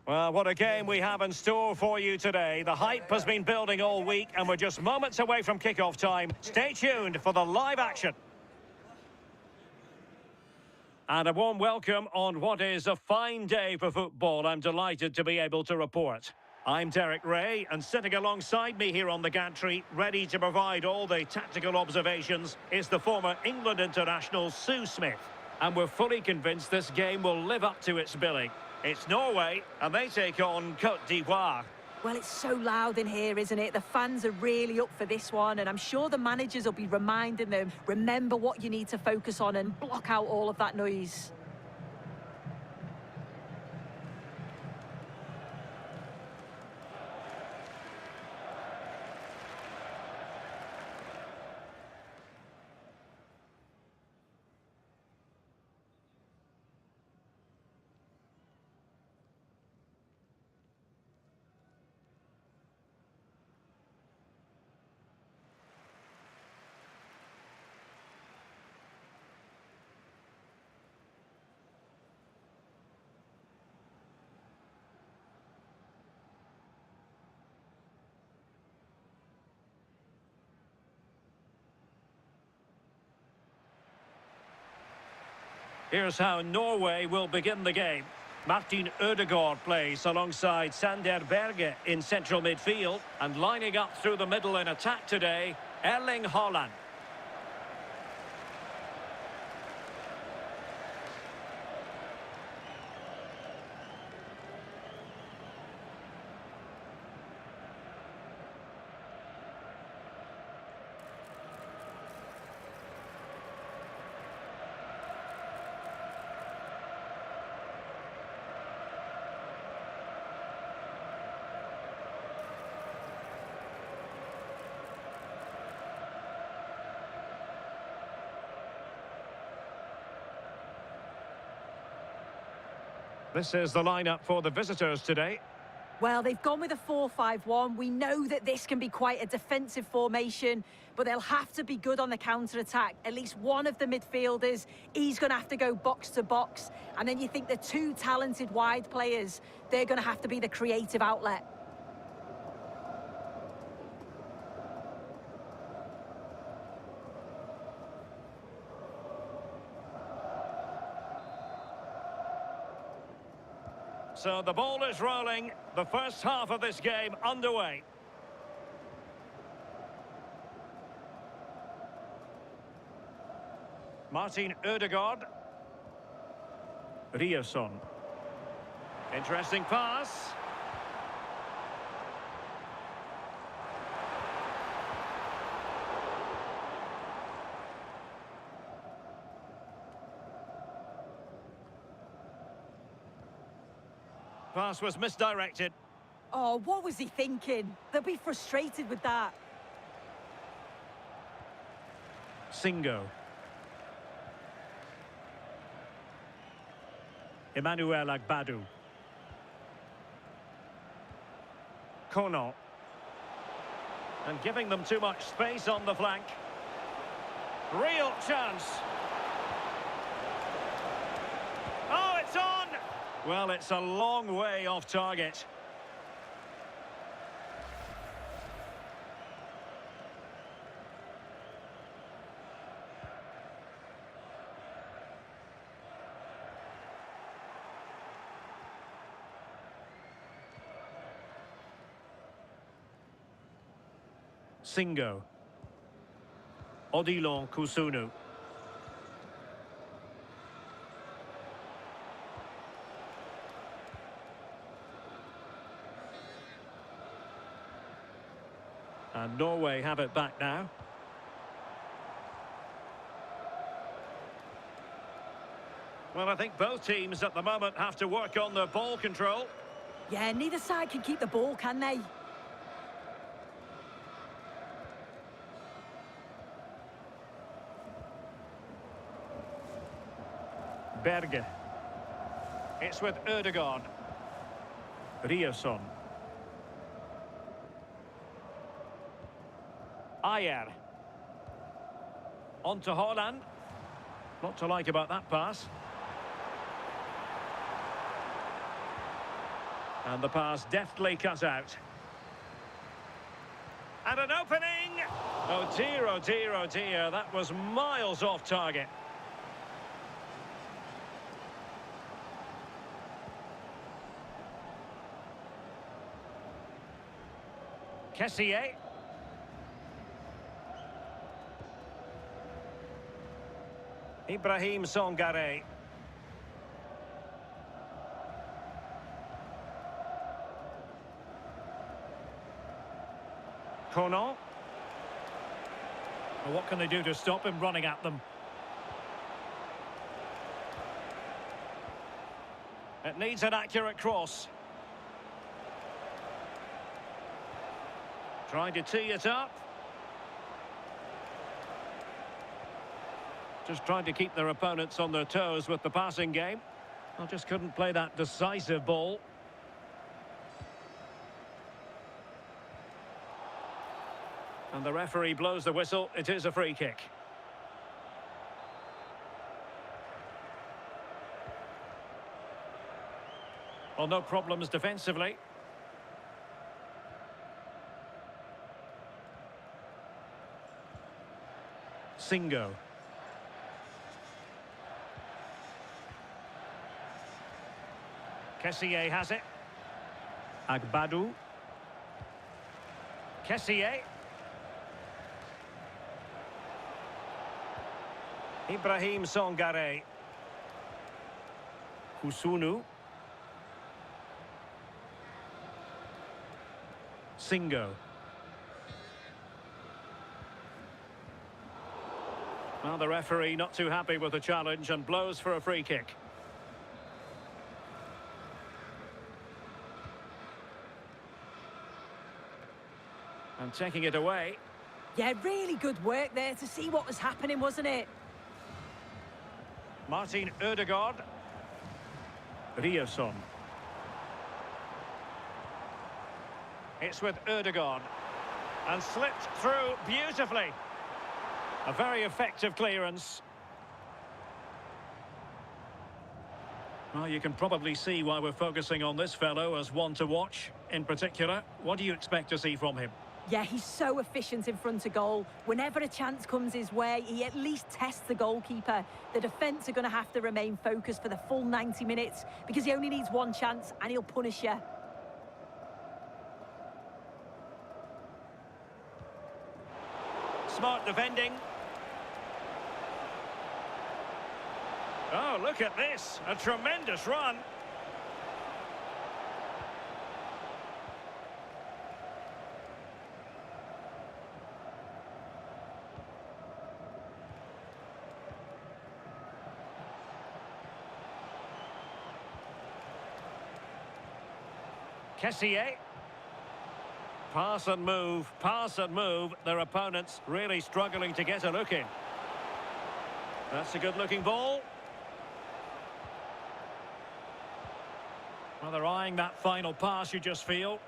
Well, what a game we have in store for you today. The hype has been building all week, and we're just moments away from kickoff time. Stay tuned for the live action. And a warm welcome on what is a fine day for football. I'm delighted to be able to report. I'm Derek Ray, and sitting alongside me here on the gantry, ready to provide all the tactical observations, is the former England international Sue Smith. And we're fully convinced this game will live up to its billing. It's Norway, and they take on Cote d'Ivoire. Well, it's so loud in here, isn't it? The fans are really up for this one, and I'm sure the managers will be reminding them, remember what you need to focus on and block out all of that noise. Here's how Norway will begin the game. Martin Ødegaard plays alongside Sander Berge in central midfield, and lining up through the middle in attack today, Erling Haaland. This is the lineup for the visitors today. Well, they've gone with a 4-5-1. We know that this can be quite a defensive formation, but they'll have to be good on the counter-attack. At least one of the midfielders, he's going to have to go box to box. And then you think the two talented wide players, they're going to have to be the creative outlet. So the ball is rolling. The first half of this game underway. Martin Ødegaard. Riasson. Interesting pass. Pass was misdirected. Oh, what was he thinking? They'll be frustrated with that. Singo. Emmanuel Agbadou. Cote. And giving them too much space on the flank. Real chance. Oh, it's on! Well, it's a long way off target. Singo. Odilon Kusunu. And Norway have it back now. Well, I think both teams at the moment have to work on their ball control. Yeah, neither side can keep the ball, can they? Berge. It's with Ødegaard. Riasson. Ayer. On to Haaland. Not to like about that pass. And the pass deftly cut out. And an opening! Oh dear, oh dear, oh dear. That was miles off target. Kessié. Ibrahim Songare. Cote. Well, what can they do to stop him running at them? It needs an accurate cross. Trying to tee it up. Just trying to keep their opponents on their toes with the passing game. I just couldn't play that decisive ball. And the referee blows the whistle. It is a free kick. Well, no problems defensively. Singo. Kessié has it. Agbadou. Kessié. Ibrahim Songare. Kusunu. Singo. Well, the referee not too happy with the challenge and blows for a free kick. And taking it away. Yeah, really good work there to see what was happening, wasn't it? Martin Ødegaard. Riasson. It's with Ødegaard. And slipped through beautifully. A very effective clearance. Well, you can probably see why we're focusing on this fellow as one to watch. In particular, what do you expect to see from him? Yeah, he's so efficient in front of goal. Whenever a chance comes his way, he at least tests the goalkeeper. The defence are going to have to remain focused for the full 90 minutes because he only needs one chance and he'll punish you. Smart defending. Oh, look at this. A tremendous run. Kessié. Pass and move, pass and move. Their opponents really struggling to get a look in. That's a good-looking ball. Well, they're eyeing that final pass, you just feel.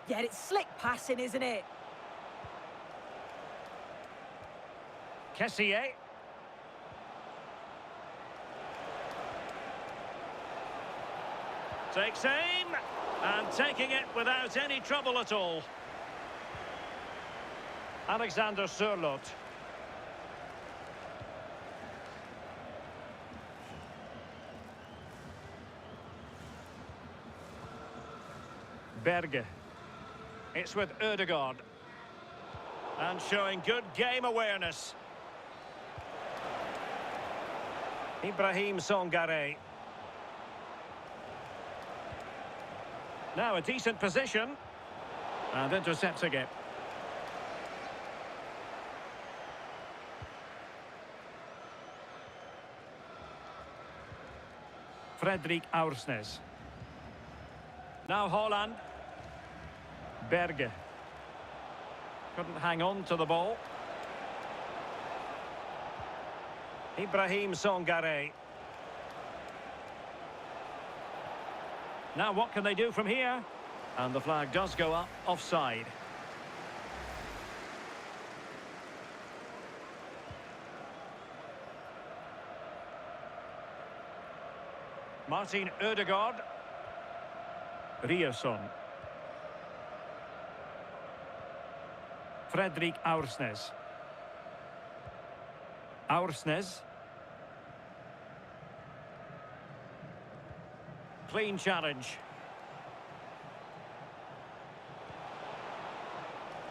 Yeah, it's slick passing, isn't it? Kessié. Takes aim. And taking it without any trouble at all. Alexander Sørloth. Berge. It's with Ødegaard. And showing good game awareness. Ibrahim Songare. Now a decent position. And intercepting it. Fredrik Aursnes. Now Holland. Berge. Couldn't hang on to the ball. Ibrahim Songare. Now what can they do from here? And the flag does go up, offside. Martin Ødegaard. Rierson. Fredrik Aursnes. Aursnes. Clean challenge.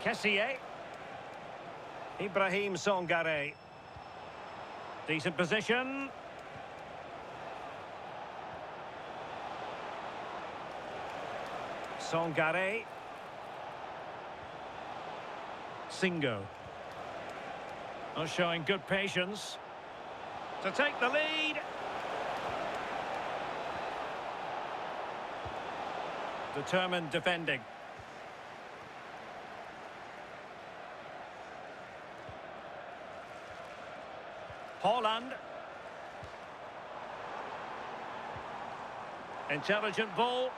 Kessié. Ibrahim Songare. Decent position. Songare. Singo. Not showing good patience to take the lead. Determined defending. Holland. Intelligent ball.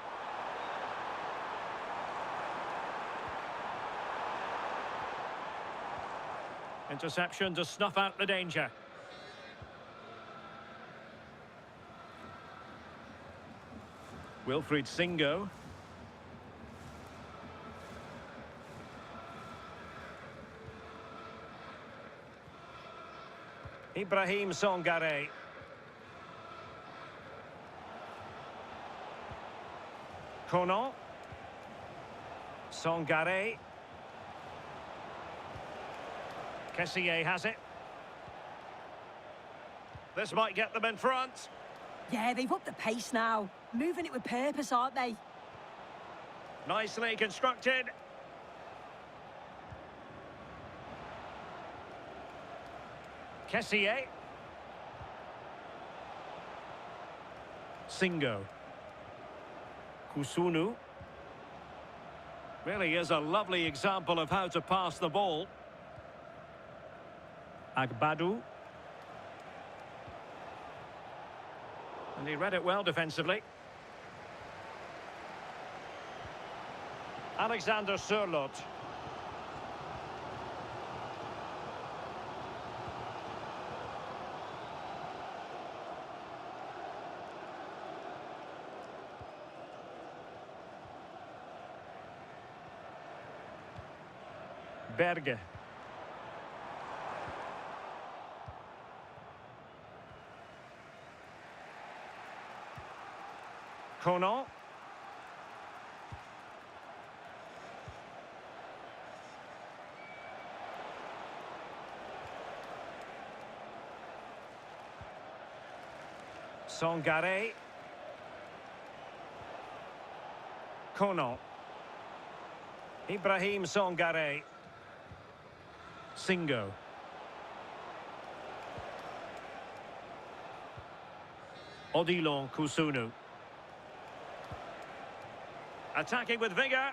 Interception to snuff out the danger. Wilfried Singo. Ibrahim Songare. Cote. Songare. Kessié has it. This might get them in front. Yeah, they've upped the pace now. Moving it with purpose, aren't they? Nicely constructed. Kessié. Singo. Kusunu. Really is a lovely example of how to pass the ball. Agbadu. And he read it well defensively. Alexander Sørloth. Berge. Cote. Songare. Cote. Ibrahim Songare. Singo. Odilon Kusunu. Attacking with vigour.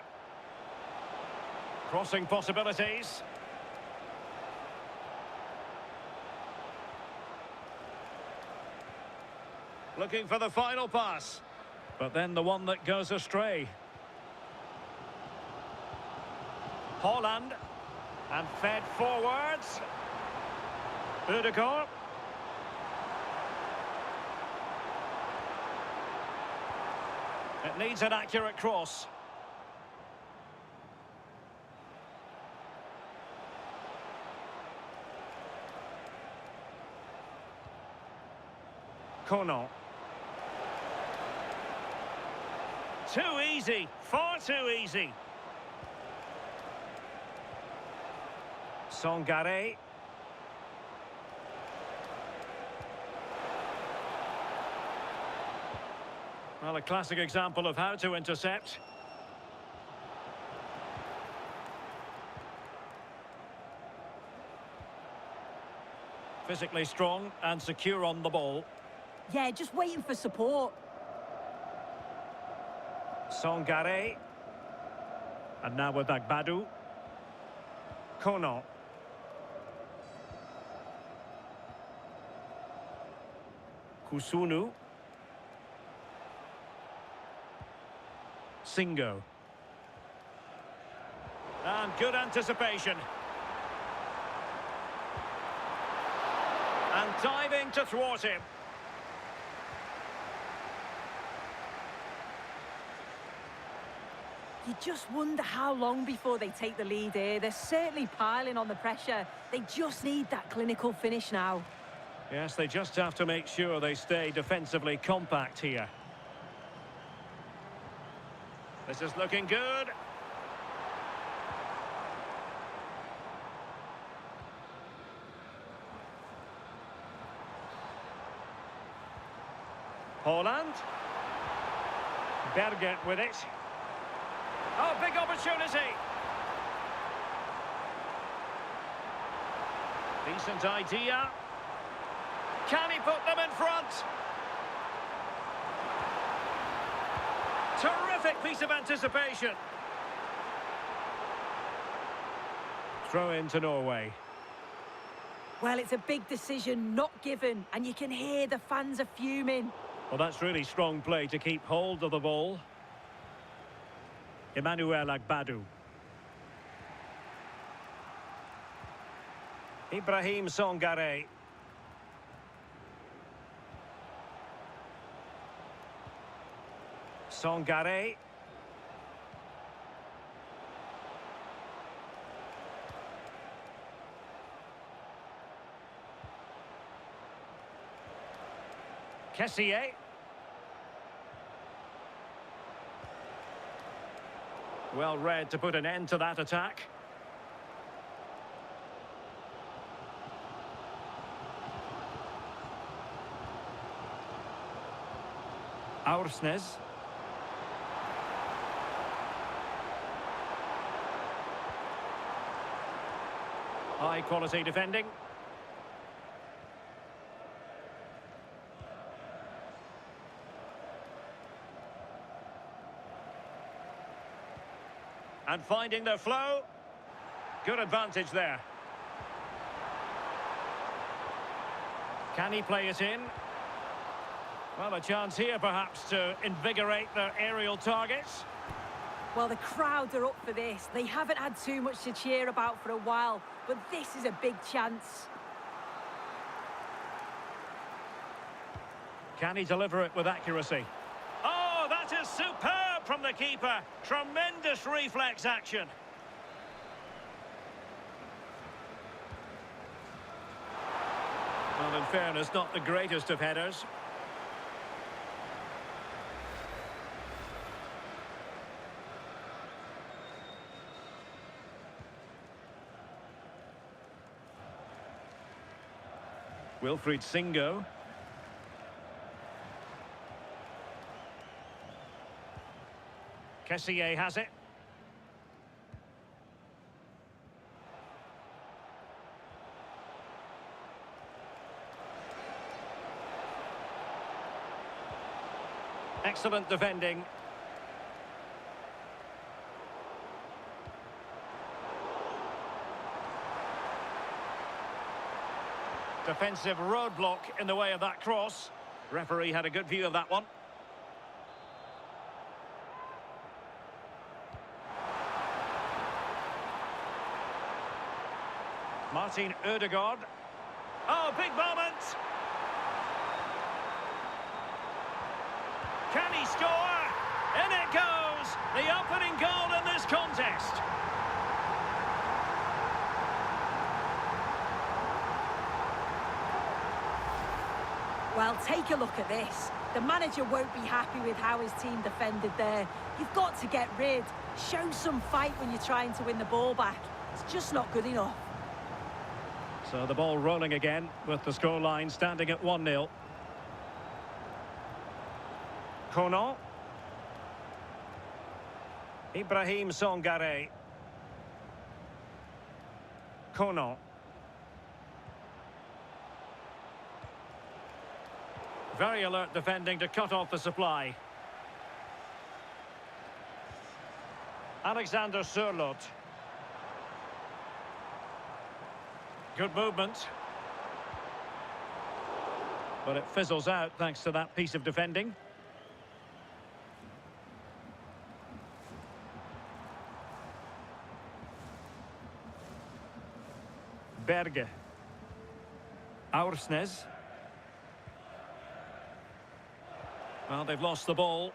Crossing possibilities. Looking for the final pass. But then the one that goes astray. Holland. And fed forwards. Udegaard. It needs an accurate cross. Cote. Too easy, far too easy. Songare. Well, a classic example of how to intercept. Physically strong and secure on the ball. Yeah, just waiting for support. Songare. And now with Agbadu. Cote. Kusunu. Singo. And good anticipation. And diving to thwart him. You just wonder how long before they take the lead here. They're certainly piling on the pressure. They just need that clinical finish now. Yes, they just have to make sure they stay defensively compact here. This is looking good. Holland. Berge with it. Oh, big opportunity. Decent idea. Can he put them in front? Terrific piece of anticipation. Throw in to Norway. Well, it's a big decision, not given, and you can hear the fans are fuming. Well, that's really strong play to keep hold of the ball. Emmanuel Agbadou. Ibrahim Songare. Songare. Kessié. Well read to put an end to that attack. Aursnes. High quality defending. And finding their flow. Good advantage there. Can he play it in? Well, a chance here perhaps to invigorate their aerial targets. Well, the crowd are up for this. They haven't had too much to cheer about for a while, but this is a big chance. Can he deliver it with accuracy? Oh, that is superb from the keeper. Tremendous reflex action. Well, in fairness, not the greatest of headers. Wilfried Singo. Kessié has it. Excellent defending. Defensive roadblock in the way of that cross. Referee had a good view of that one. Martin Ødegaard. Oh, big moment! Can he score? In it goes! The opening goal in this contest. Well, take a look at this. The manager won't be happy with how his team defended there. You've got to get rid. Show some fight when you're trying to win the ball back. It's just not good enough. So the ball rolling again with the scoreline standing at 1-0. Cote. Ibrahim Songare. Cote. Very alert defending to cut off the supply. Alexander Sørloth. Good movement. But it fizzles out thanks to that piece of defending. Berge. Aursnes. Well, they've lost the ball.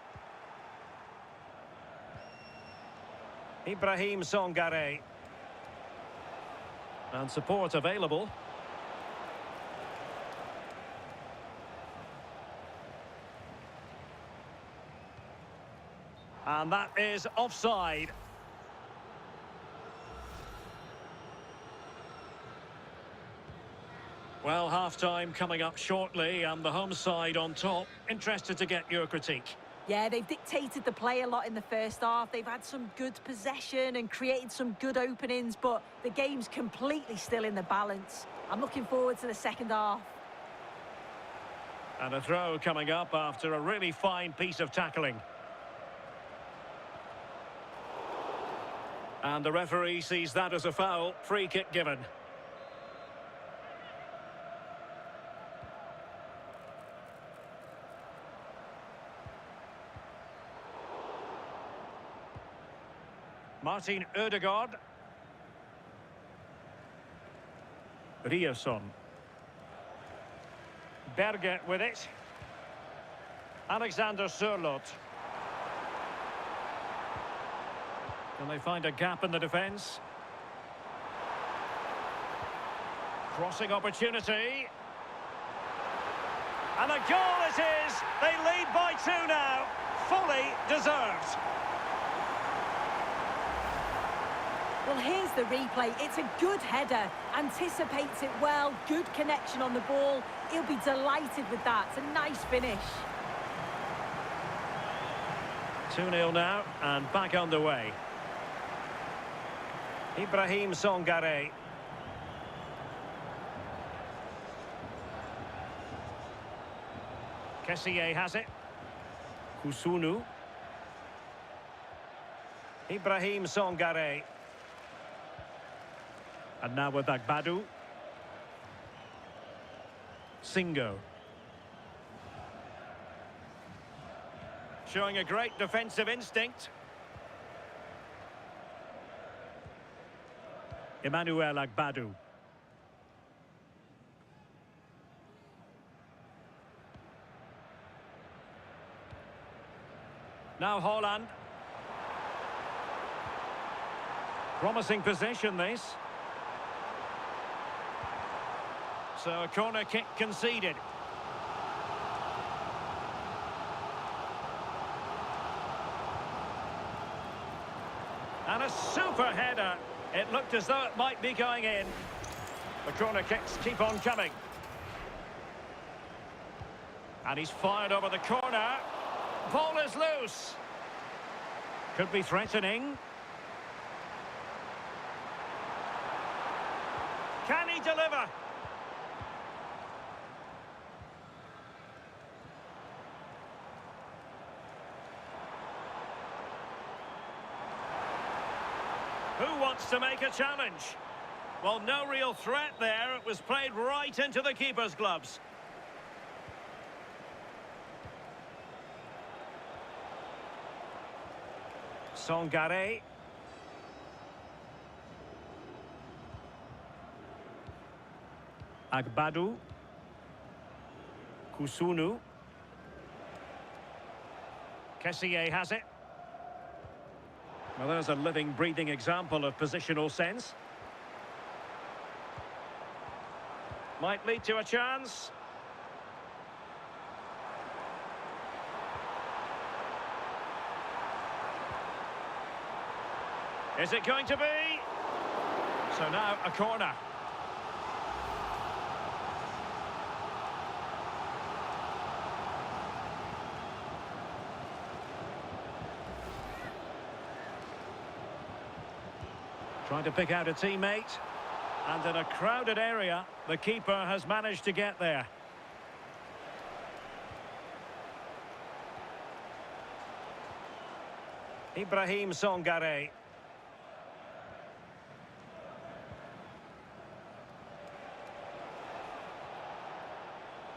Ibrahim Songare. And support available. And that is offside. Well, half-time coming up shortly and the home side on top. Interested to get your critique. Yeah, they've dictated the play a lot in the first half. They've had some good possession and created some good openings, but the game's completely still in the balance. I'm looking forward to the second half. And a throw coming up after a really fine piece of tackling. And the referee sees that as a foul. Free kick given. Martin Ødegaard. Ryerson. Berge with it. Alexander Sørloth. Can they find a gap in the defence? Crossing opportunity. And a goal it is! They lead by 2 now. Fully deserved. Well, here's the replay. It's a good header. Anticipates it well. Good connection on the ball. He'll be delighted with that. It's a nice finish. 2-0 now and back underway. Ibrahim Songare. Kessié has it. Kusunu. Ibrahim Songare. And now with Agbadu. Singo. Showing a great defensive instinct. Emmanuel Agbadu. Now Haaland. Promising possession this. So a corner kick conceded. And a super header. It looked as though it might be going in. The corner kicks keep on coming. And he's fired over the corner. Ball is loose. Could be threatening. Can he deliver? Who wants to make a challenge? Well, no real threat there. It was played right into the keeper's gloves. Songare. Agbadu. Kusunu. Kessié has it. Well, there's a living, breathing example of positional sense. Might lead to a chance. Is it going to be? So now a corner. Trying to pick out a teammate. And in a crowded area, the keeper has managed to get there. Ibrahim Songare.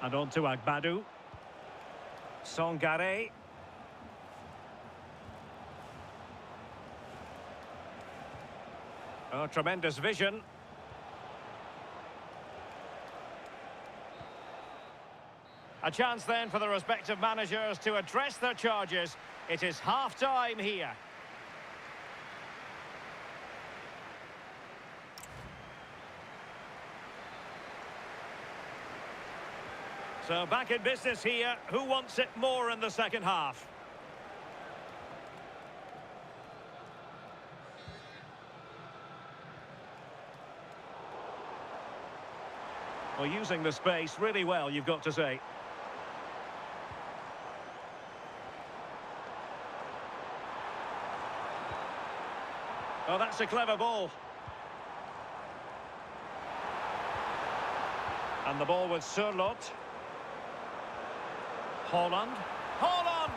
And on to Agbadu. Songare. Oh, tremendous vision. A chance then for the respective managers to address their charges. It is half-time here. So back in business here. Who wants it more in the second half? Well, using the space really well, you've got to say. Oh, that's a clever ball. And the ball with Sørloth. Haaland. Haaland!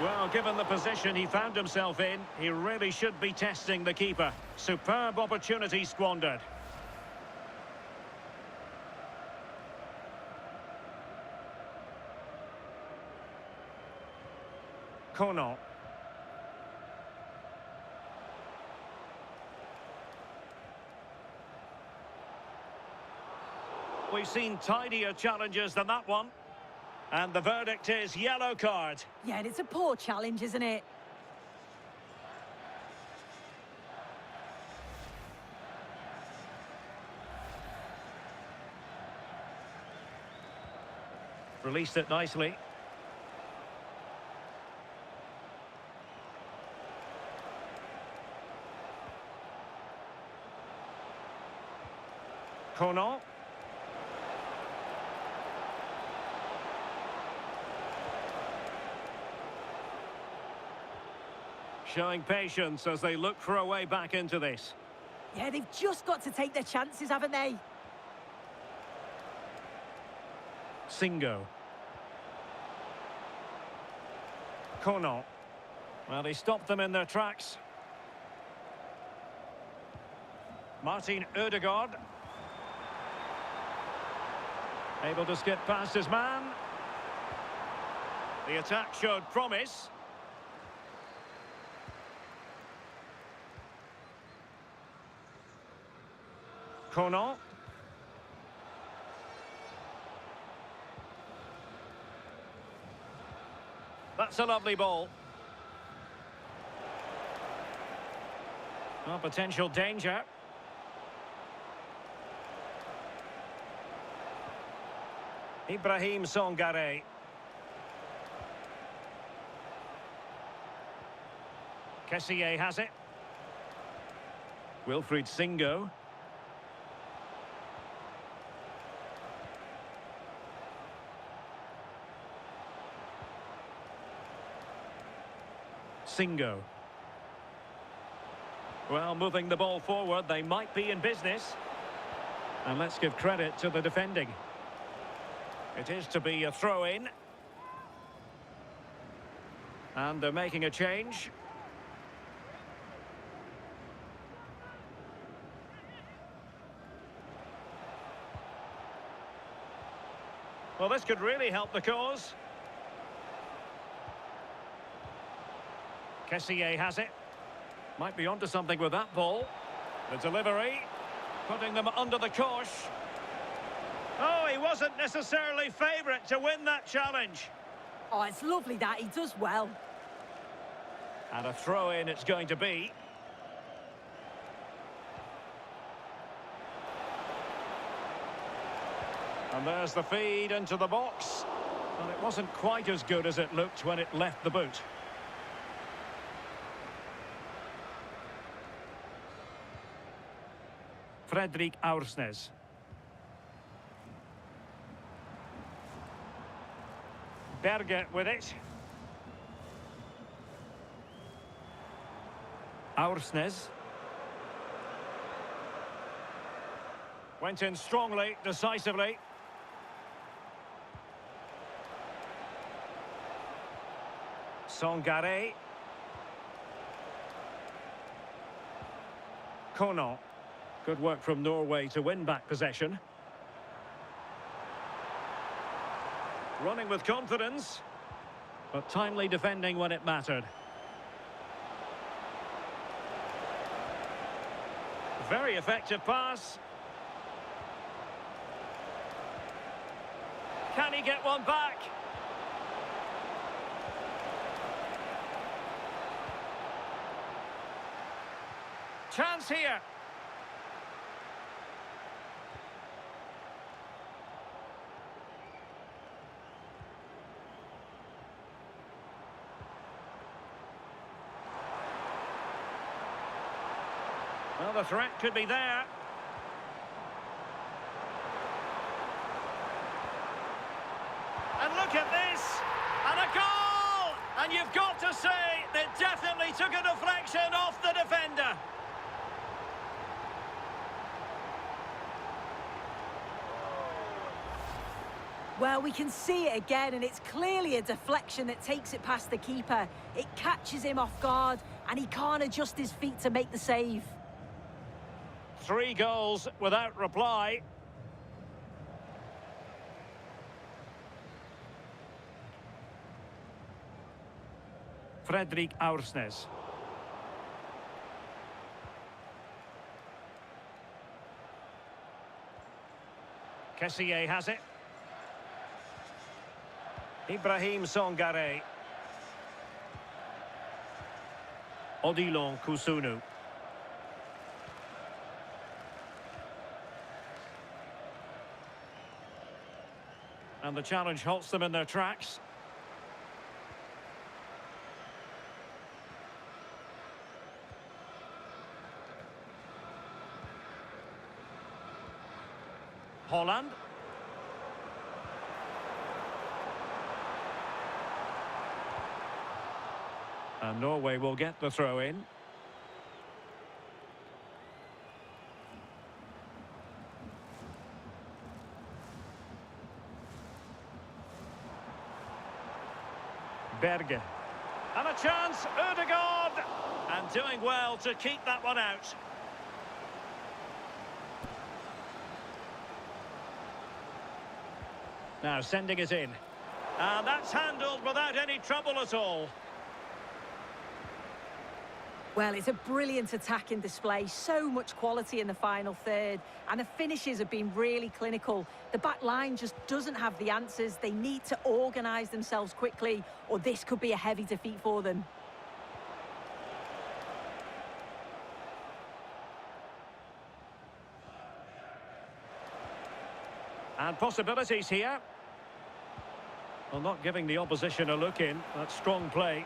Well, given the position he found himself in, he really should be testing the keeper. Superb opportunity squandered. Cote. We've seen tidier challenges than that one. And the verdict is yellow card. Yeah, and it's a poor challenge, isn't it? Released it nicely. Cote. Showing patience as they look for a way back into this. Yeah, they've just got to take their chances, haven't they? Singo. Cote. Well, he stopped them in their tracks. Martin Ødegaard. Able to skip past his man. The attack showed promise. Cote. That's a lovely ball. Oh, potential danger. Ibrahim Songare. Kessié has it. Wilfried Singo. Singo. Well, moving the ball forward, they might be in business. And let's give credit to the defending. It is to be a throw-in. And they're making a change. Well, this could really help the cause. Kessié has it. Might be onto something with that ball. The delivery, putting them under the cosh. Oh, he wasn't necessarily favourite to win that challenge. Oh, it's lovely that. He does well. And a throw-in it's going to be. And there's the feed into the box. Well, it wasn't quite as good as it looked when it left the boot. Fredrik Aursnes. Berge with it. Aursnes. Went in strongly, decisively. Songare. Cote. Good work from Norway to win back possession. Running with confidence, but timely defending when it mattered. Very effective pass. Can he get one back? Chance here. Well, the threat could be there. And look at this! And a goal! And you've got to say, they definitely took a deflection off the defender. Well, we can see it again, and it's clearly a deflection that takes it past the keeper. It catches him off guard, and he can't adjust his feet to make the save. 3 goals without reply. Fredrik Aursnes. Kessié has it. Ibrahim Songare. Odilon Kusunu. And the challenge halts them in their tracks. Holland. And Norway will get the throw in. Berge. And a chance, Ødegaard! And doing well to keep that one out. Now sending it in. And that's handled without any trouble at all. Well, it's a brilliant attacking display. So much quality in the final third. And the finishes have been really clinical. The back line just doesn't have the answers. They need to organise themselves quickly, or this could be a heavy defeat for them. And possibilities here. Well, not giving the opposition a look in. That's strong play.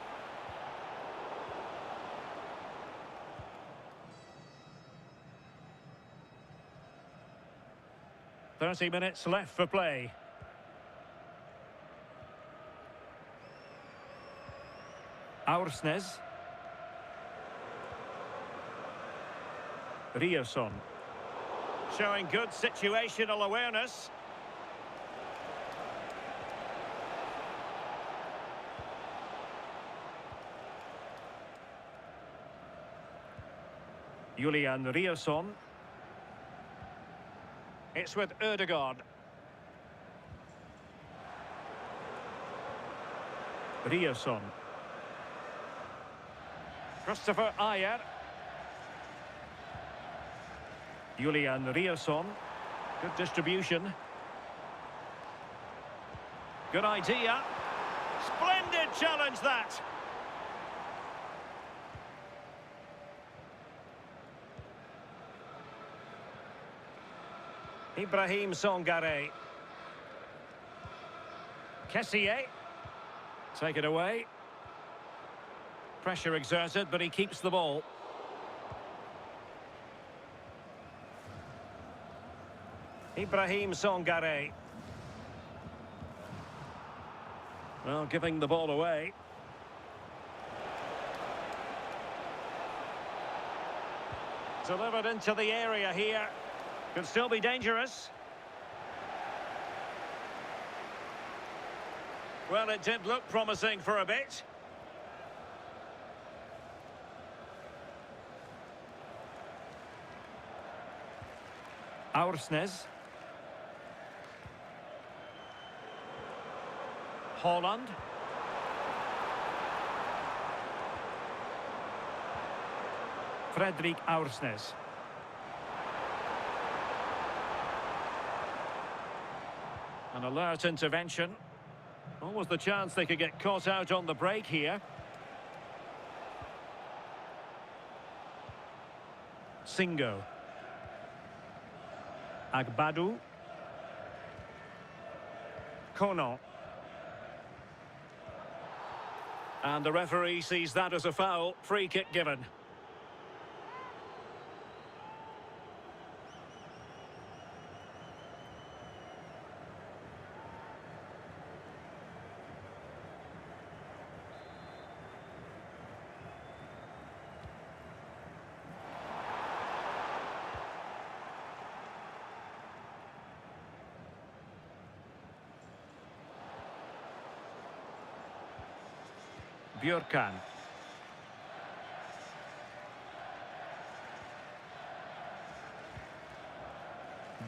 "30 minutes left for play." Aursnes. Ryerson. Showing good situational awareness. Julian Ryerson. It's with Ødegaard. Ryerson. Christopher Ayer. Julian Ryerson. Good distribution. Good idea. Splendid challenge, that. Ibrahim Songare. Kessié. Take it away. Pressure exerted, but he keeps the ball. Ibrahim Songare. Well, giving the ball away. Delivered into the area here. Could still be dangerous. Well, it did look promising for a bit. Aursnes. Holland. Fredrik Aursnes. An alert intervention. What was the chance they could get caught out on the break here? Singo. Agbadu. Cote. And the referee sees that as a foul. Free kick given. Björkan.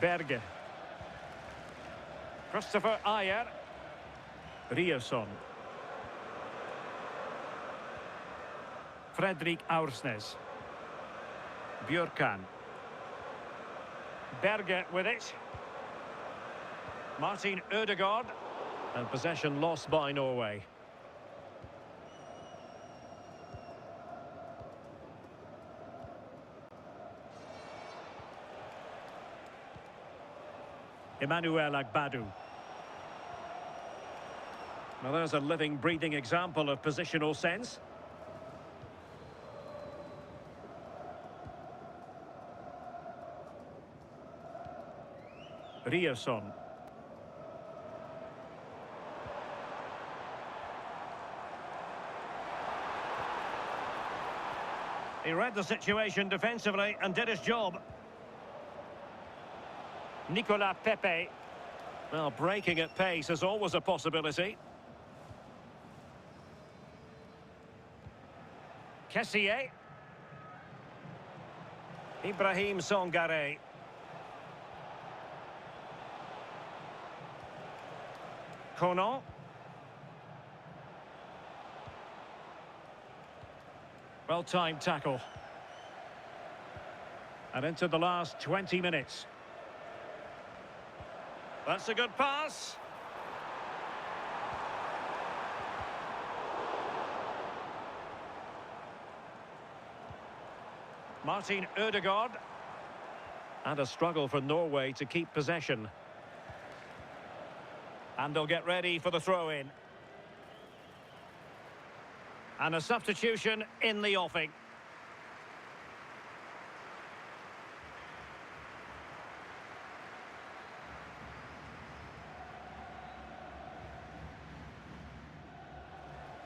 Berge. Christopher Ayer. Riosson. Fredrik Aursnes. Björkan. Berge with it. Martin Ødegaard. And possession lost by Norway. Emmanuel Agbadu. Well, there's a living, breathing example of positional sense. Riosson. He read the situation defensively and did his job. Nicolas Pepe. Well, breaking at pace is always a possibility. Kessié. Ibrahim Songare. Cote. Well-timed tackle. And into the last 20 minutes. That's a good pass. Martin Ødegaard. And a struggle for Norway to keep possession. And they'll get ready for the throw-in. And a substitution in the offing.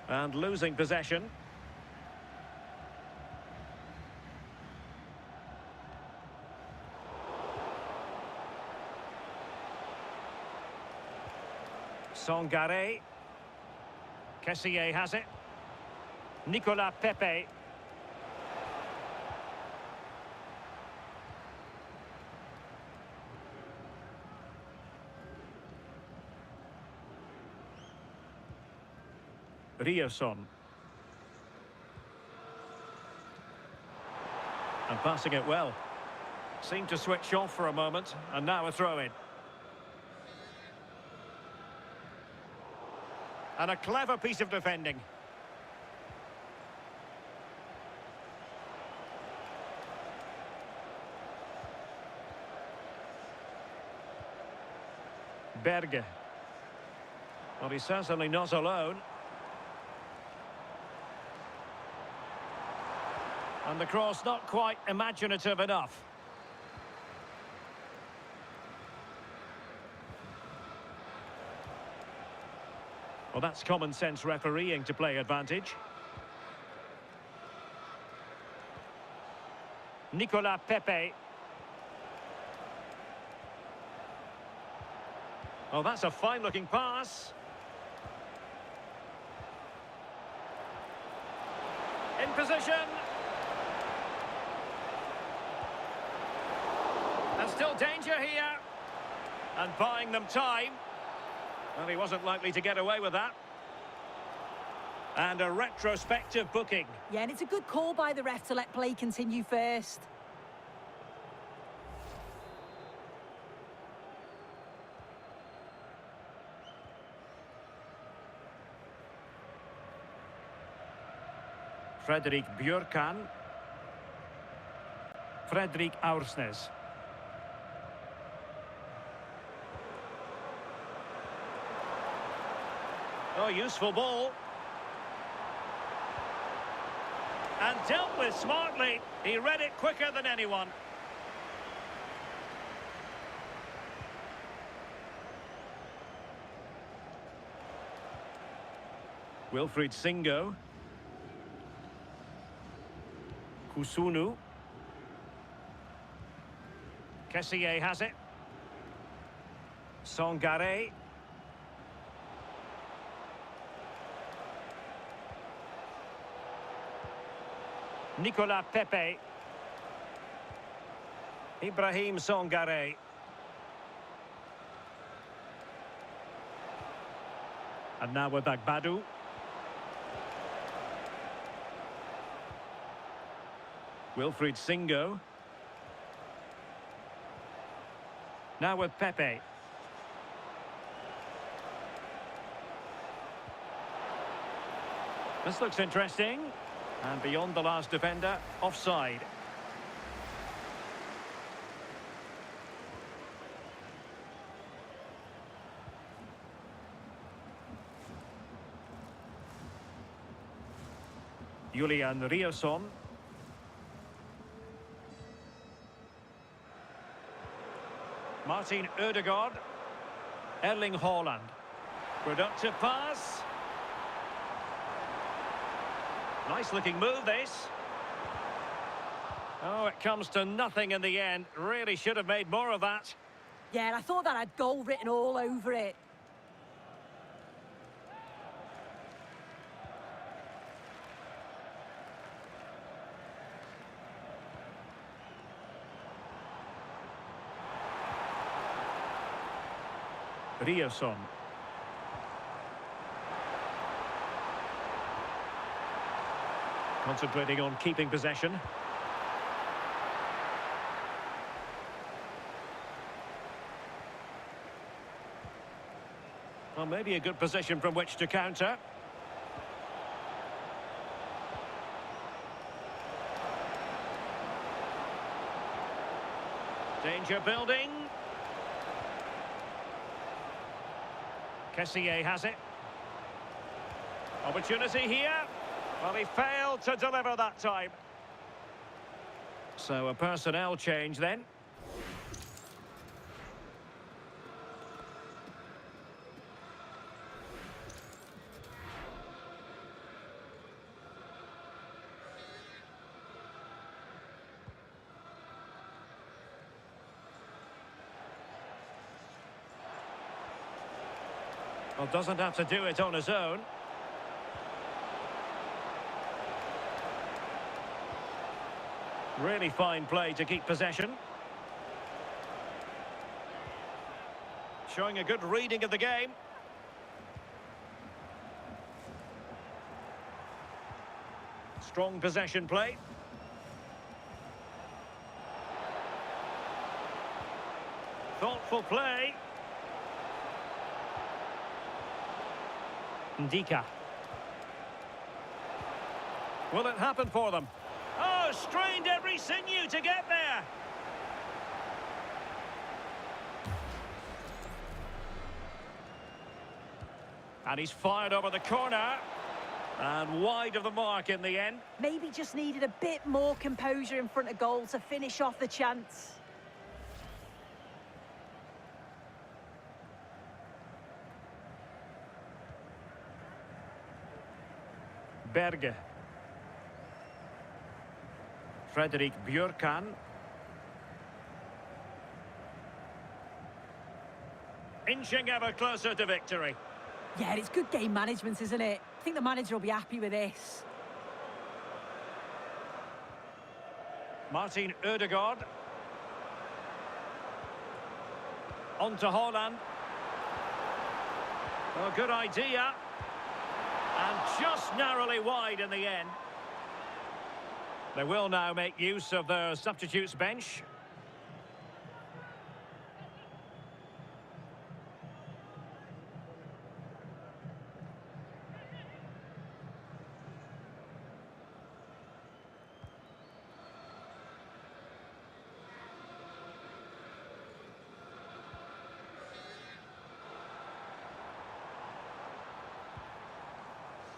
And losing possession. Songare. Kessié has it. Nicolas Pepe. Riosson. And passing it well. Seemed to switch off for a moment, and now a throw-in. And a clever piece of defending. Berge. Well, he's certainly not alone. And the cross not quite imaginative enough. Well, that's common sense refereeing to play advantage. Nicolas Pepe. Oh, that's a fine-looking pass. In position. And still danger here. And buying them time. Well, he wasn't likely to get away with that. And a retrospective booking. Yeah, and it's a good call by the ref to let play continue first. Fredrik Björkan. Fredrik Aursnes. Oh, useful ball. And dealt with smartly. He read it quicker than anyone. Wilfried Singo. Kusunu. Kessié has it. Songare. Nicolas Pepe. Ibrahim Songare. And now with Agbadu. Wilfried Singo. Now with Pepe. This looks interesting. And beyond the last defender, offside. Julian Riosson. Martin Ødegaard. Erling Haaland. Productive pass. Nice looking move, this. Oh, it comes to nothing in the end. Really should have made more of that. Yeah, I thought that had goal written all over it. Riosson. Concentrating on keeping possession. Well, maybe a good position from which to counter. Danger building. Kessié has it. Opportunity here. Well, he failed to deliver that time. So a personnel change then. Well, doesn't have to do it on his own. Really fine play to keep possession. Showing a good reading of the game. Strong possession play. Thoughtful play. Ndika. Will it happen for them? Oh, strained every sinew to get there. And he's fired over the corner. And wide of the mark in the end. Maybe just needed a bit more composure in front of goal to finish off the chance. Berge. Frederik Bjørkan. Inching ever closer to victory. Yeah, it's good game management, isn't it? I think the manager will be happy with this. Martin Ødegaard. On to Haaland. Oh, good idea. And just narrowly wide in the end. They will now make use of their substitutes bench.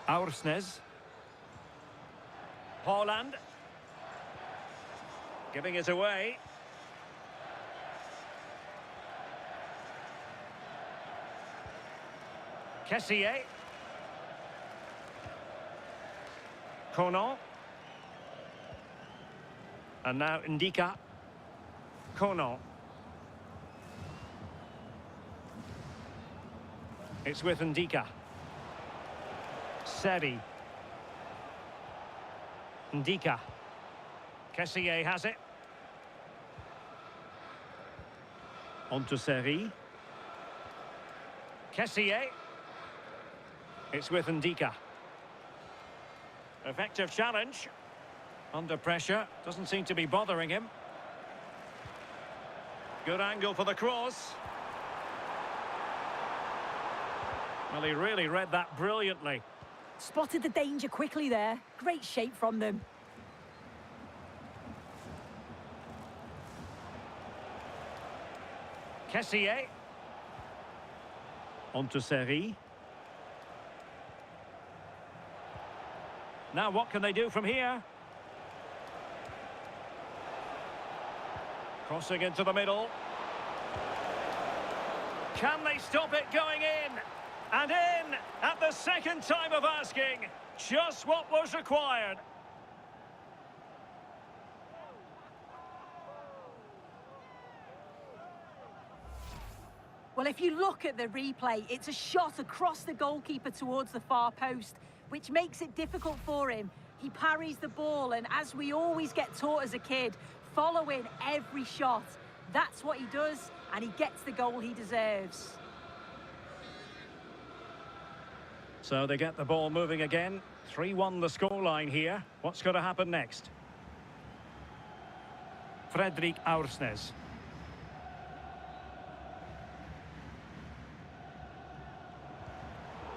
Aursnes. Haaland. Giving it away. Kessié. Cote. And now Ndika. Cote. It's with Ndika. Seri. Ndika. Kessié has it. On to Seri. Kessié. It's with Ndika. Effective challenge. Under pressure. Doesn't seem to be bothering him. Good angle for the cross. Well, he really read that brilliantly. Spotted the danger quickly there. Great shape from them. Kessié. On to Seri. Now what can they do from here? Crossing into the middle. Can they stop it going in? And in at the second time of asking. Just what was required. Well, if you look at the replay, it's a shot across the goalkeeper towards the far post, which makes it difficult for him. He parries the ball, and as we always get taught as a kid, following every shot. That's what he does, and he gets the goal he deserves. So they get the ball moving again. 3-1 the scoreline here. What's going to happen next? Fredrik Aursnes.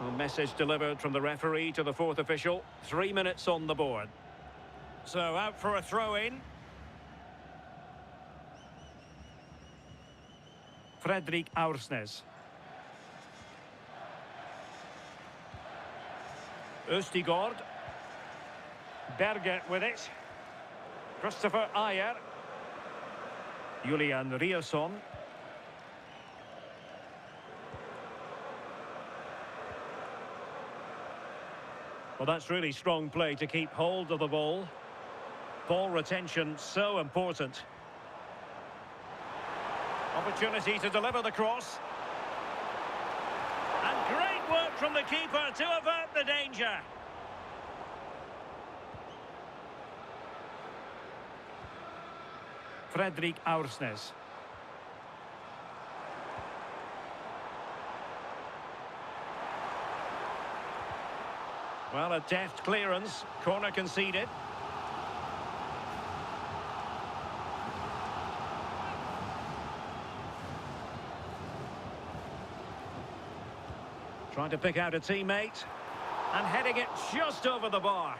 A message delivered from the referee to the fourth official. 3 minutes on the board. So out for a throw-in. Fredrik Aursnes. Østigård. Berger with it. Christopher Ayer. Julian Riasson. Well, that's really strong play to keep hold of the ball. Ball retention so important. Opportunity to deliver the cross. And great work from the keeper to avert the danger. Fredrik Aursnes. Well, a deft clearance. Corner conceded. Trying to pick out a teammate. And heading it just over the bar.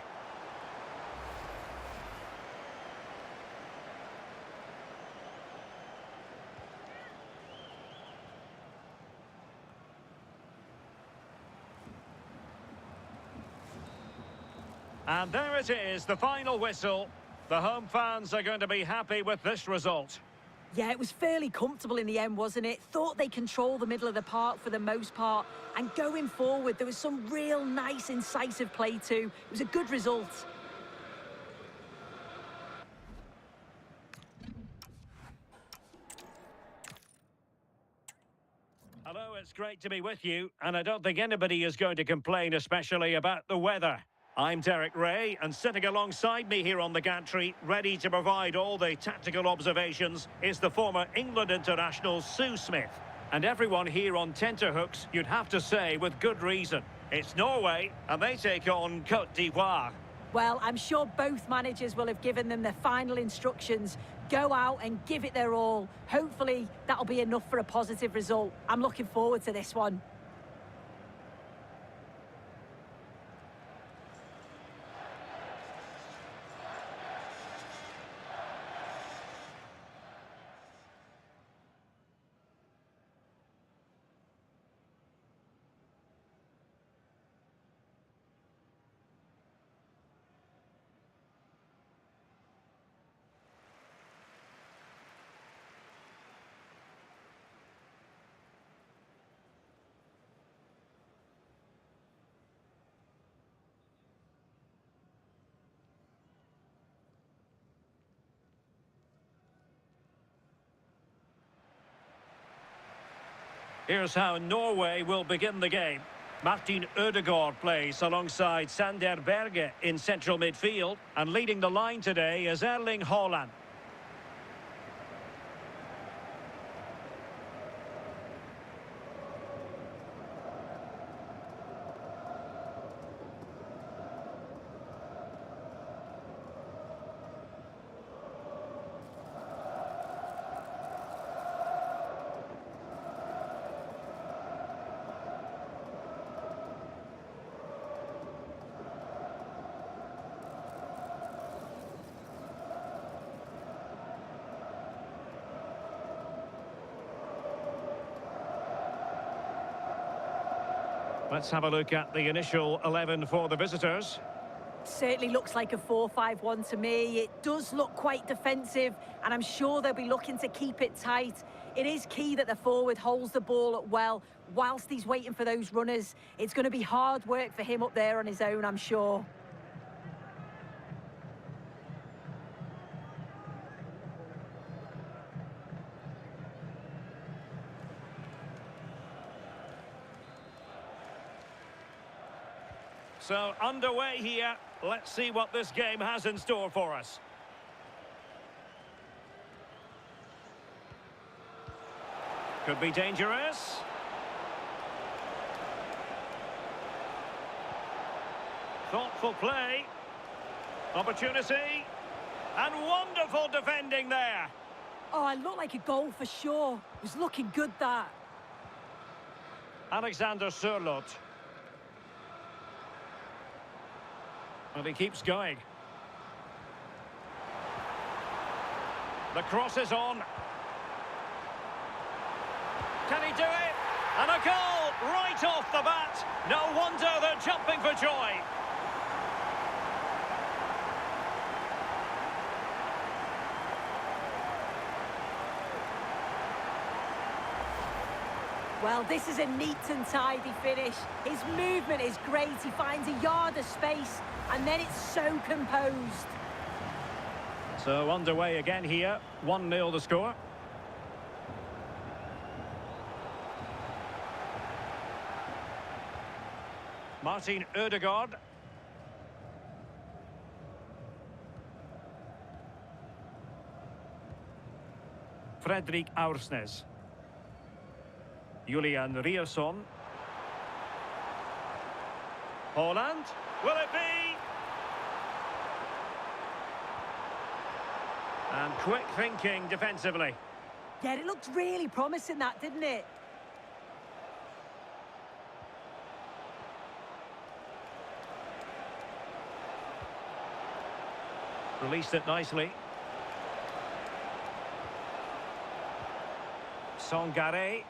And there it is, the final whistle. The home fans are going to be happy with this result. Yeah, it was fairly comfortable in the end, wasn't it? Thought they controlled the middle of the park for the most part. And going forward, there was some real nice, incisive play too. It was a good result. Hello, it's great to be with you. And I don't think anybody is going to complain, especially about the weather. I'm Derek Ray, and sitting alongside me here on the gantry, ready to provide all the tactical observations, is the former England international Sue Smith. And everyone here on tenterhooks, you'd have to say with good reason. It's Norway, and they take on Cote d'Ivoire. Well, I'm sure both managers will have given them their final instructions. Go out and give it their all. Hopefully, that'll be enough for a positive result. I'm looking forward to this one. Here's how Norway will begin the game. Martin Ødegaard plays alongside Sander Berge in central midfield. And leading the line today is Erling Haaland. Let's have a look at the initial 11 for the visitors. Certainly looks like a 4-5-1 to me. It does look quite defensive, and I'm sure they'll be looking to keep it tight. It is key that the forward holds the ball up well whilst he's waiting for those runners. It's going to be hard work for him up there on his own, I'm sure. So, underway here. Let's see what this game has in store for us. Could be dangerous. Thoughtful play. Opportunity. And wonderful defending there. Oh, it looked like a goal for sure. It was looking good, that. Alexander Sørloth. And he keeps going. The cross is on. Can he do it? And a goal right off the bat. No wonder they're jumping for joy. Well, this is a neat and tidy finish. His movement is great. He finds a yard of space, and then it's so composed. So underway again here. 1-0 the score. Martin Ødegaard. Fredrik Aursnes. Julian Riasson. Haaland. Will it be? And quick thinking defensively. Yeah, it looked really promising, that, didn't it? Released it nicely. Songare.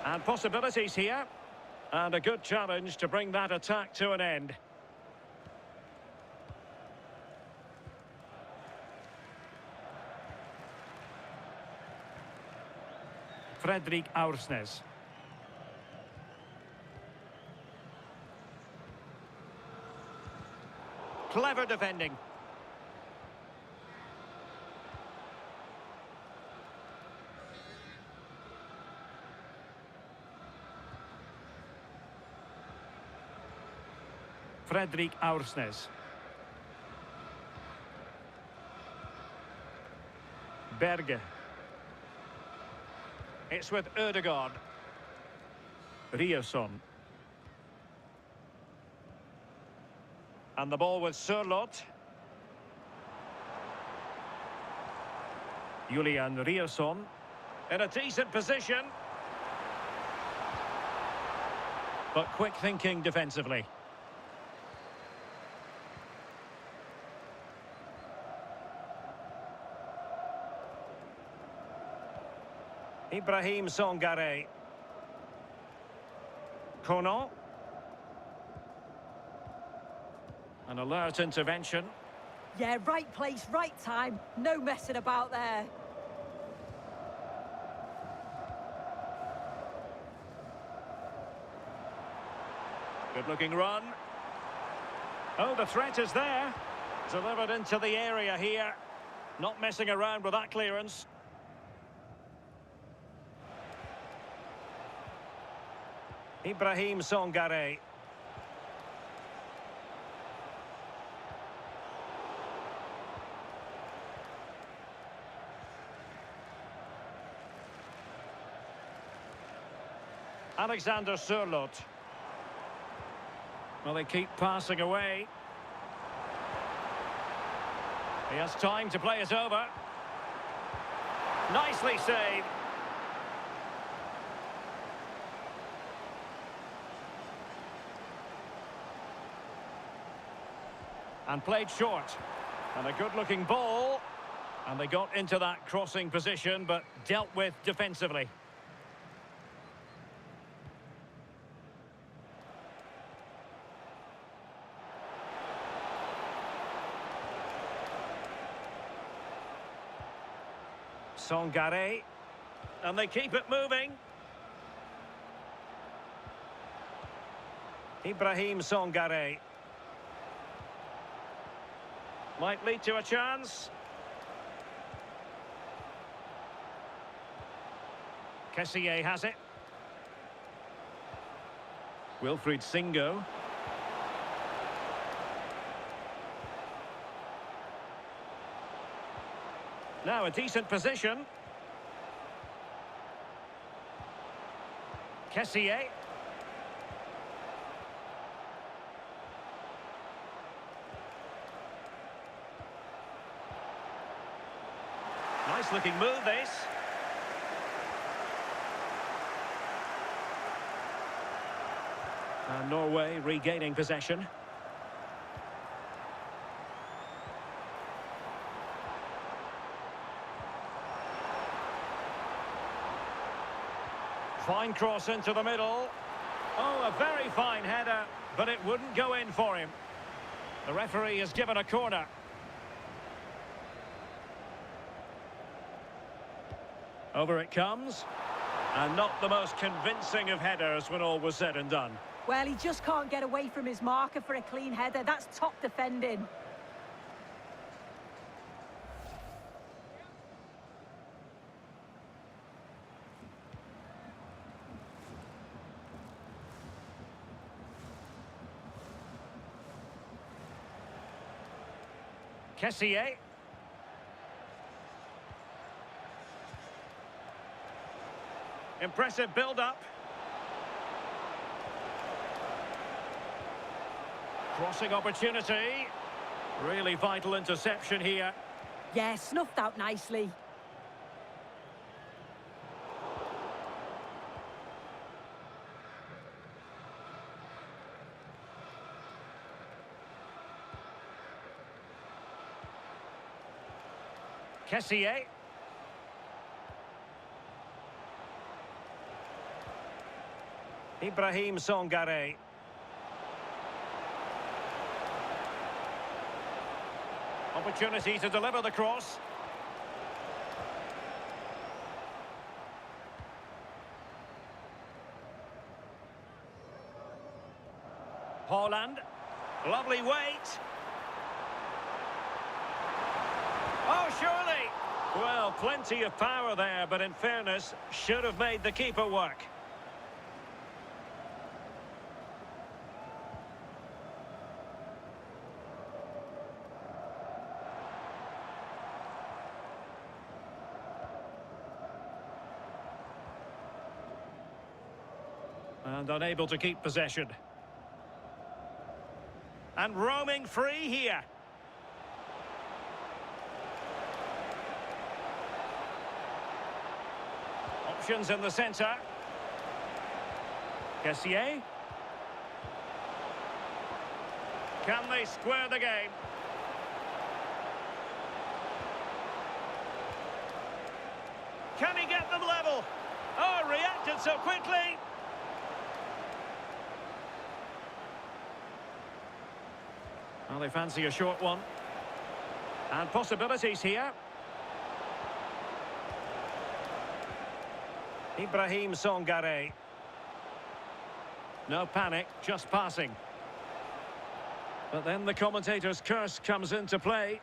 And possibilities here. And a good challenge to bring that attack to an end. Fredrik Aursnes. Clever defending. Fredrik Aursnes. Berge. It's with Ødegaard. Riasson. And the ball with Sørloth. Julian Riasson. In a decent position. But quick thinking defensively. Ibrahim Songare. Cote. An alert intervention. Yeah, right place, right time. No messing about there. Good looking run. Oh, the threat is there. Delivered into the area here. Not messing around with that clearance. Ibrahim Songare. Alexander Sørloth. Well, they keep passing away. He has time to play it over. Nicely saved. And played short. And a good-looking ball. And they got into that crossing position, but dealt with defensively. Songare. And they keep it moving. Ibrahim Songare. Might lead to a chance. Kessié has it. Wilfried Singo. Now a decent position. Kessié. Nice looking move, this. And Norway regaining possession. Fine cross into the middle. Oh, a very fine header, but it wouldn't go in for him. The referee has given a corner. Over it comes. And not the most convincing of headers when all was said and done. Well, he just can't get away from his marker for a clean header. That's top defending. Kessié. Impressive build-up. Crossing opportunity. Really vital interception here. Yeah, snuffed out nicely. Kessié. Ibrahim Songare. Opportunity to deliver the cross. Haaland. Lovely weight. Oh, surely! Well, plenty of power there, but in fairness, should have made the keeper work. And unable to keep possession. And roaming free here. Options in the centre. Kessié. Can they square the game? Can he get them level? Oh, reacted so quickly. Well, they fancy a short one. And possibilities here. Ibrahim Songare. No panic, just passing. But then the commentator's curse comes into play.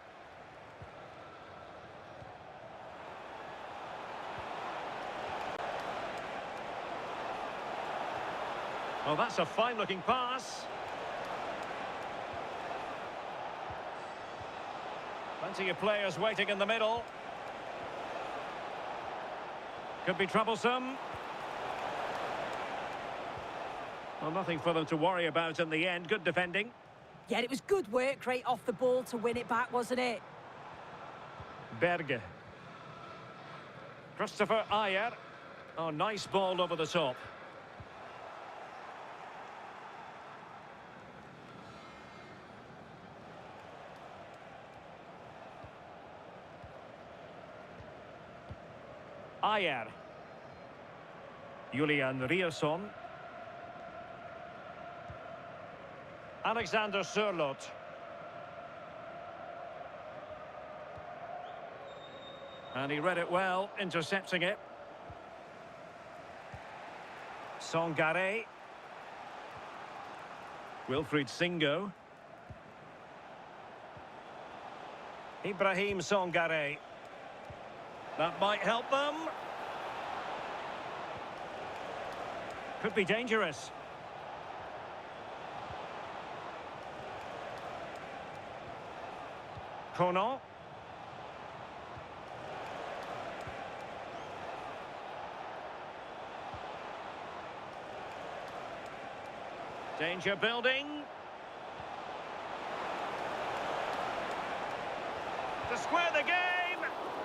Oh, that's a fine-looking pass. Plenty of players waiting in the middle. Could be troublesome. Well, nothing for them to worry about in the end. Good defending. Yeah, it was good work right off the ball to win it back, wasn't it? Berge. Christopher Ayer. Oh, nice ball over the top. Ayer. Julian Rierson. Alexander Sørloth. And he read it well, intercepting it. Songare. Wilfried Singo. Ibrahim Songare. That might help them. Could be dangerous. Cote. Danger building. To square the game.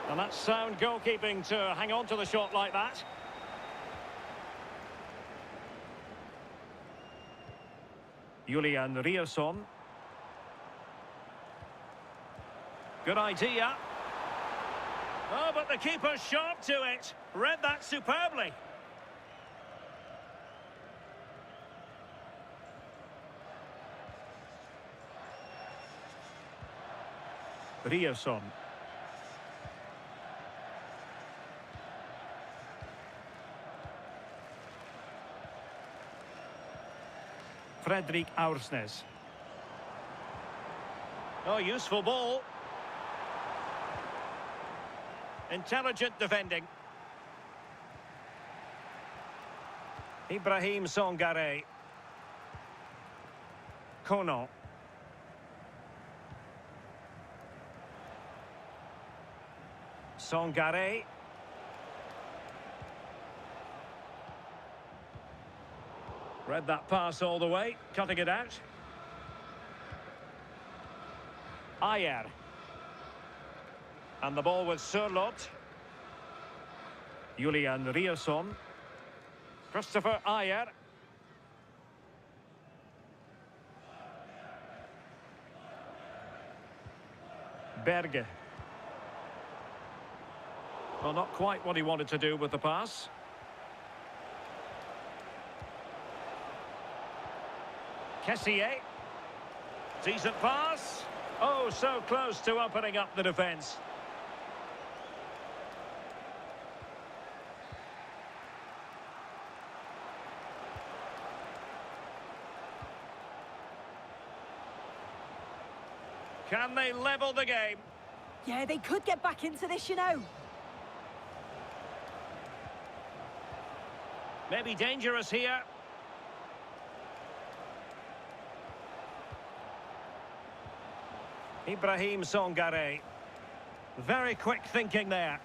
And that's sound goalkeeping to hang on to the shot like that. Julian Rierson. Good idea. Oh, but the keeper's sharp to it. Read that superbly. Rierson. Fredrik Aursnes. Oh, useful ball. Intelligent defending. Ibrahim Songare. Cote. Songare. Read that pass all the way, cutting it out. Ayer. And the ball with Sørloth. Julian Rierson. Christopher Ayer. Berge. Well, not quite what he wanted to do with the pass. Kessié. Decent pass. Oh, so close to opening up the defence. Can they level the game? Yeah, they could get back into this, you know. Maybe dangerous here. Ibrahim Songare. Very quick thinking there.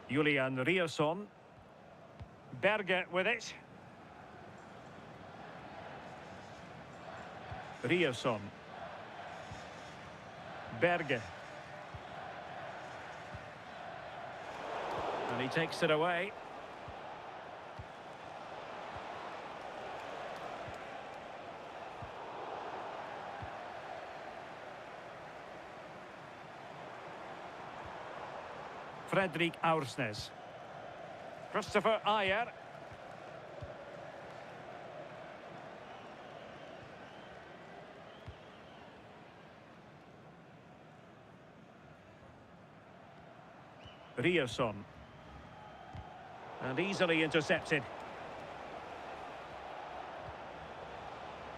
Julian Rierson. Berge with it. Rierson. Berge. And he takes it away. Fredrik Aursnes. Christopher Ayer. Rierson. And easily intercepted.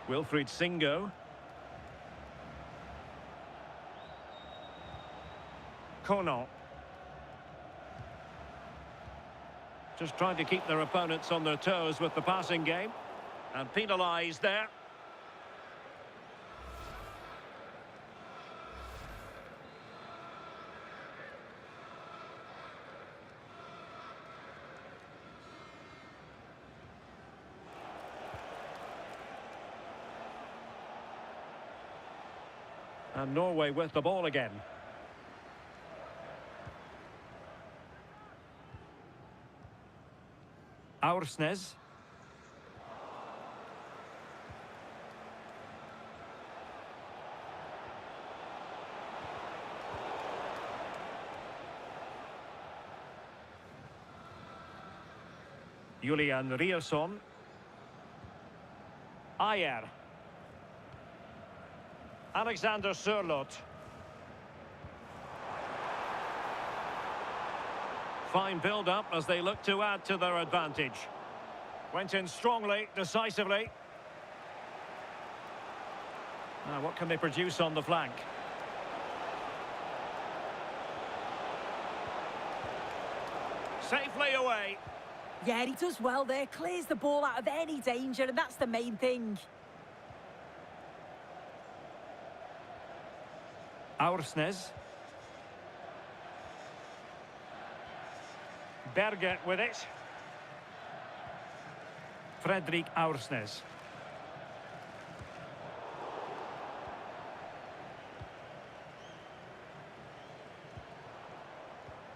Wilfried Singo. Cote. Just trying to keep their opponents on their toes with the passing game. And penalised there. And Norway with the ball again. Aursnes. Julian Rierson. Ayer. Alexander Sørloth. Fine build-up as they look to add to their advantage. Went in strongly, decisively. Now, what can they produce on the flank? Safely away. Yeah, he does well there. Clears the ball out of any danger, and that's the main thing. Aursnes. Berge with it. Fredrik Aursnes.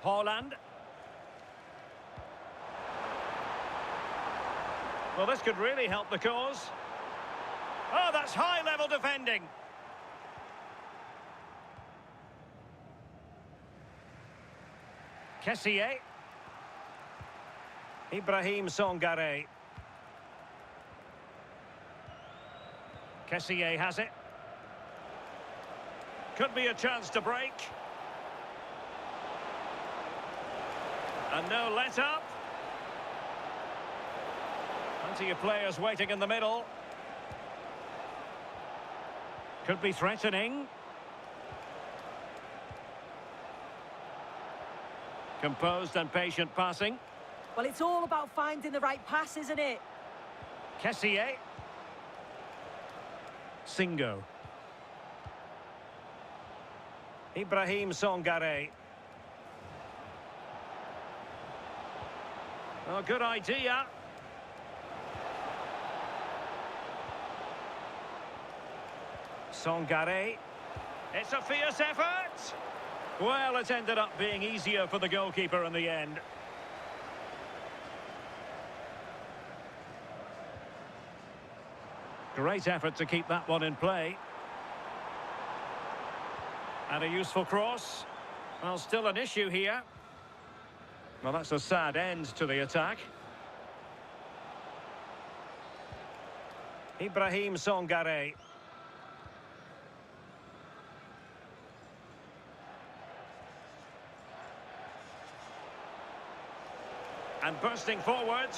Holland. Well, this could really help the cause. Oh, that's high-level defending. Kessié. Ibrahim Songare. Kessié has it. Could be a chance to break. And no let-up. Plenty of players waiting in the middle. Could be threatening. Composed and patient passing. Well, it's all about finding the right pass, isn't it? Kessié. Singo. Ibrahim Songare. Oh, good idea. Songare. It's a fierce effort. Well, it ended up being easier for the goalkeeper in the end. Great effort to keep that one in play. And a useful cross. Well, still an issue here. Well, that's a sad end to the attack. Ibrahim Songare. And bursting forward.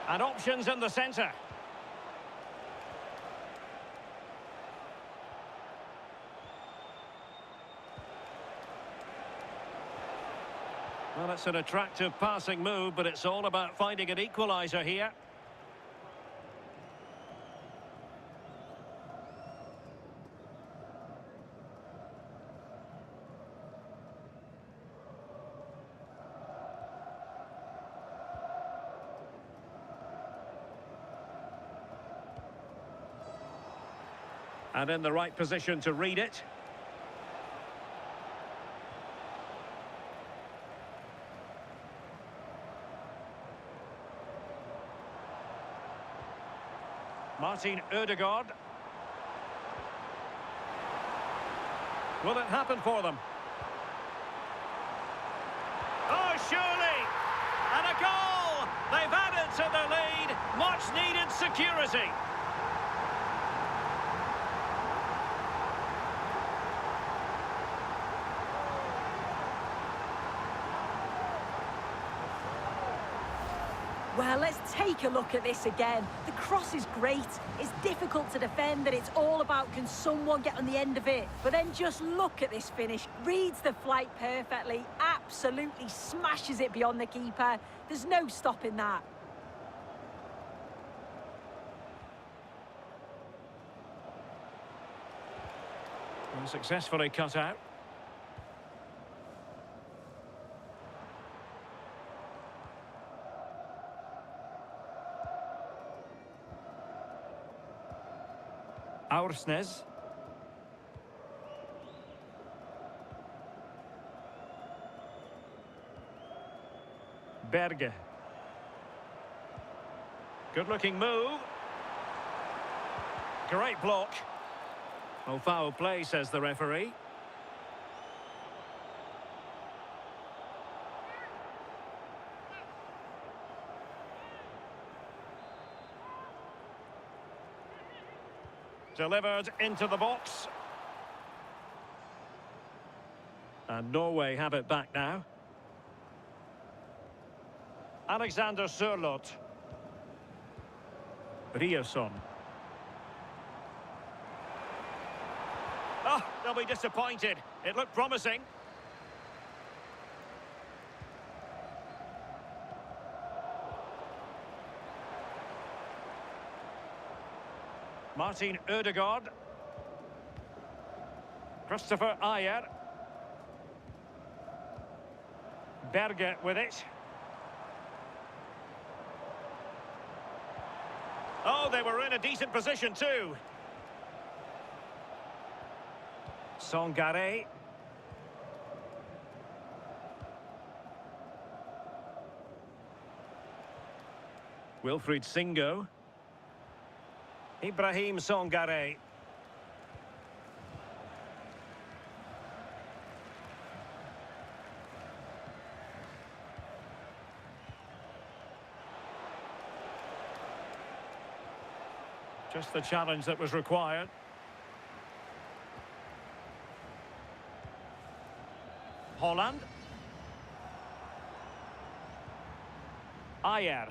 And options in the centre. Well, it's an attractive passing move, but it's all about finding an equaliser here. And in the right position to read it. Martin Ødegaard. Will it happen for them? Oh, surely! And a goal! They've added to the lead. Much needed security. Well, let's take a look at this again. The cross is great. It's difficult to defend, and it's all about can someone get on the end of it. But then just look at this finish. Reads the flight perfectly. Absolutely smashes it beyond the keeper. There's no stopping that. And successfully cut out. Aursnes. Berge. Good-looking move. Great block. Oh, foul play, says the referee. Delivered into the box. And Norway have it back now. Alexander Sørloth. Riasson. Oh, they'll be disappointed. It looked promising. Martin Ødegaard. Christopher Ayer. Berge with it. Oh, they were in a decent position too. Sangare. Wilfried Singo. Ibrahim Sangare. Just the challenge that was required. Holland. Ayer.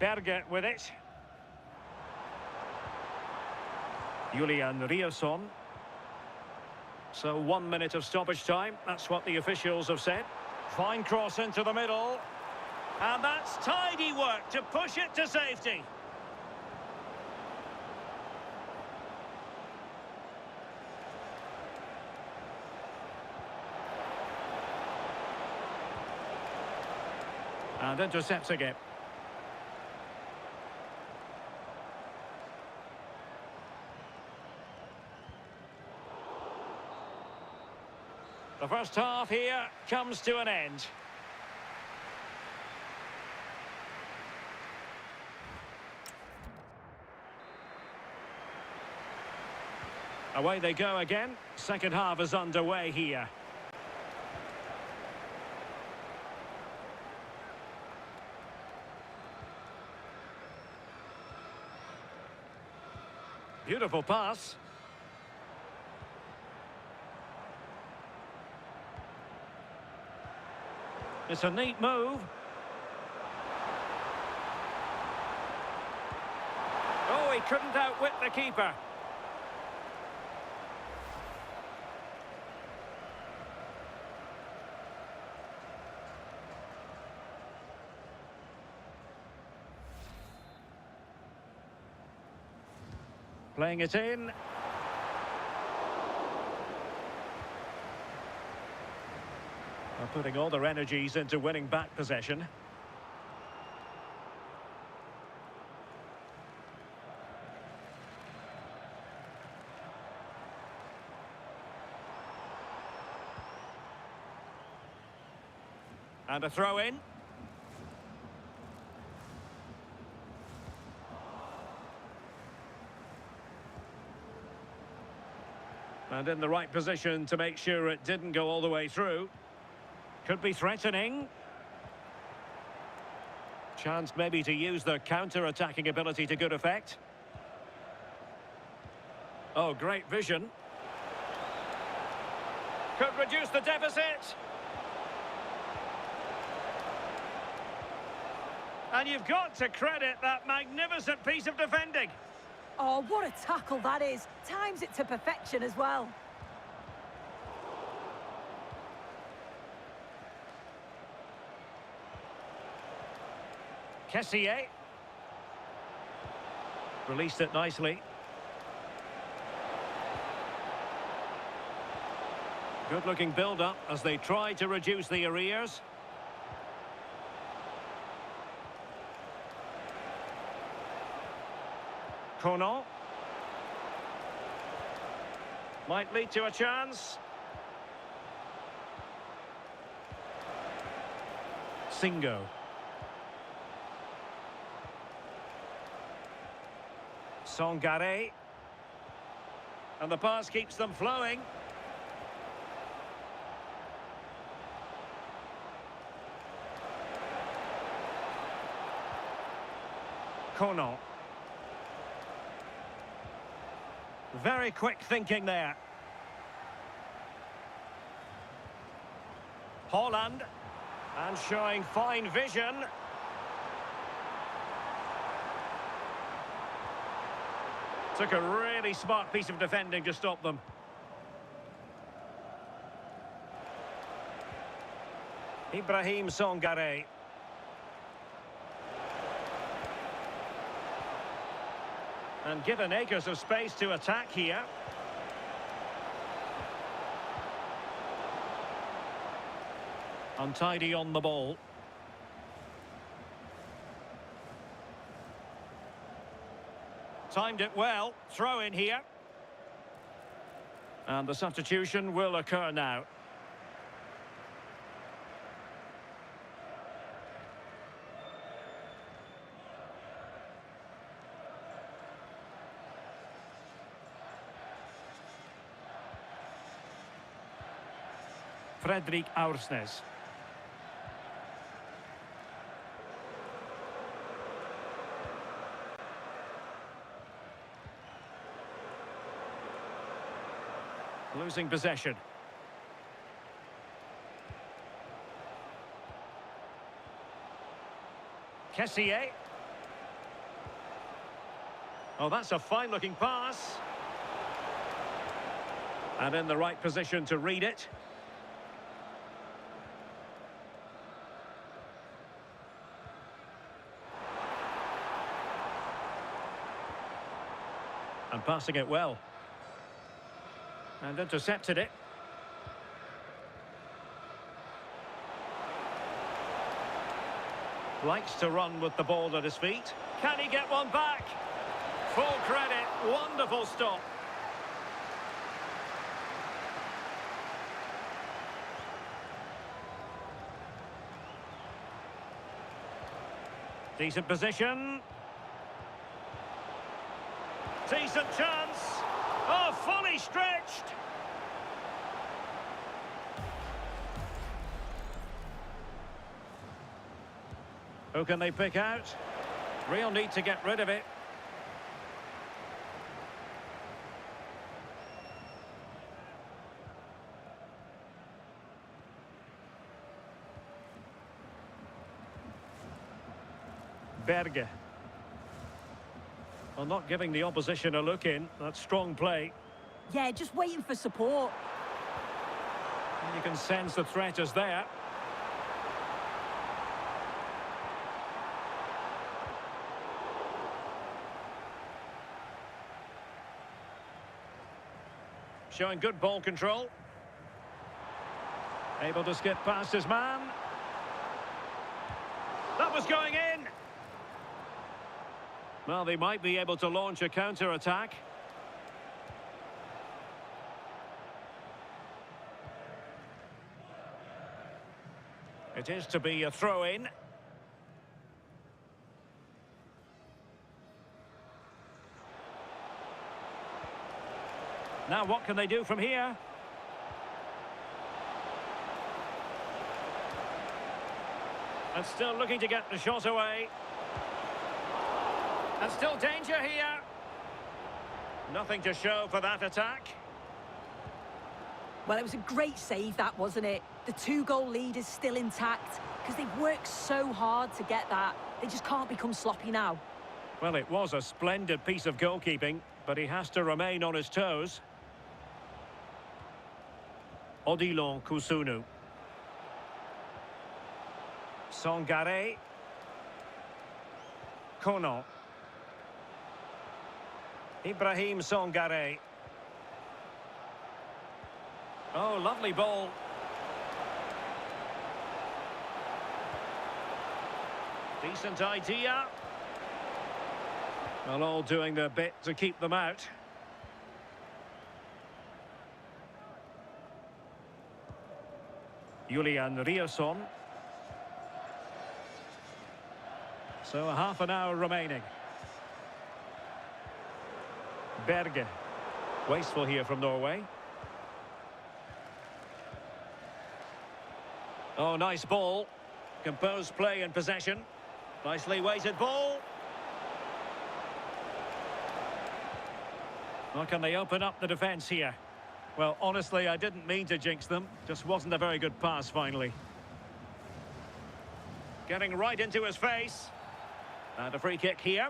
Berge with it. Julian Riasson. So 1 minute of stoppage time. That's what the officials have said. Fine cross into the middle. And that's tidy work to push it to safety. And intercepting it. The first half here comes to an end. Away they go again. Second half is underway here. Beautiful pass. It's a neat move. Oh, he couldn't outwit the keeper. Playing it in. They're putting all their energies into winning back possession. And a throw in. And in the right position to make sure it didn't go all the way through. Could be threatening. Chance maybe to use their counter-attacking ability to good effect. Oh, great vision. Could reduce the deficit. And you've got to credit that magnificent piece of defending. Oh, what a tackle that is. Times it to perfection as well. Kessié. Released it nicely. Good-looking build-up as they try to reduce the arrears. Cote. Might lead to a chance. Singo. Sangare. And the pass keeps them flowing. Cote. Very quick thinking there. Holland. And showing fine vision. Took a really smart piece of defending to stop them. Ibrahim Sangare. And given acres of space to attack here. Untidy on the ball. Timed it well. Throw in here. And the substitution will occur now. Fredrik Aursnes. Losing possession. Kessié. Oh, that's a fine-looking pass. And in the right position to read it. And passing it well. And intercepted it. Likes to run with the ball at his feet. Can he get one back? Full credit. Wonderful stop. Decent position. Decent chance. Oh, fully stretched. Who can they pick out? Real need to get rid of it. Berge. Well, not giving the opposition a look in. That's strong play. Yeah, just waiting for support. And you can sense the threat is there. Showing good ball control. Able to skip past his man. That was going in. Well, they might be able to launch a counter-attack. It is to be a throw-in. Now, what can they do from here? And still looking to get the shot away. And still danger here. Nothing to show for that attack. Well, it was a great save, that, wasn't it? The two-goal lead is still intact because they've worked so hard to get that. They just can't become sloppy now. Well, it was a splendid piece of goalkeeping, but he has to remain on his toes. Odilon Kusunu. Sangare. Cote. Ibrahim Sangare. Oh, lovely ball. Decent idea. Well, all doing their bit to keep them out. Julian Rierson. So half an hour remaining. Berge. Wasteful here from Norway. Oh, nice ball. Composed play and possession. Nicely weighted ball. How can they open up the defence here? Well, honestly, I didn't mean to jinx them. Just wasn't a very good pass, finally. Getting right into his face. And a free kick here.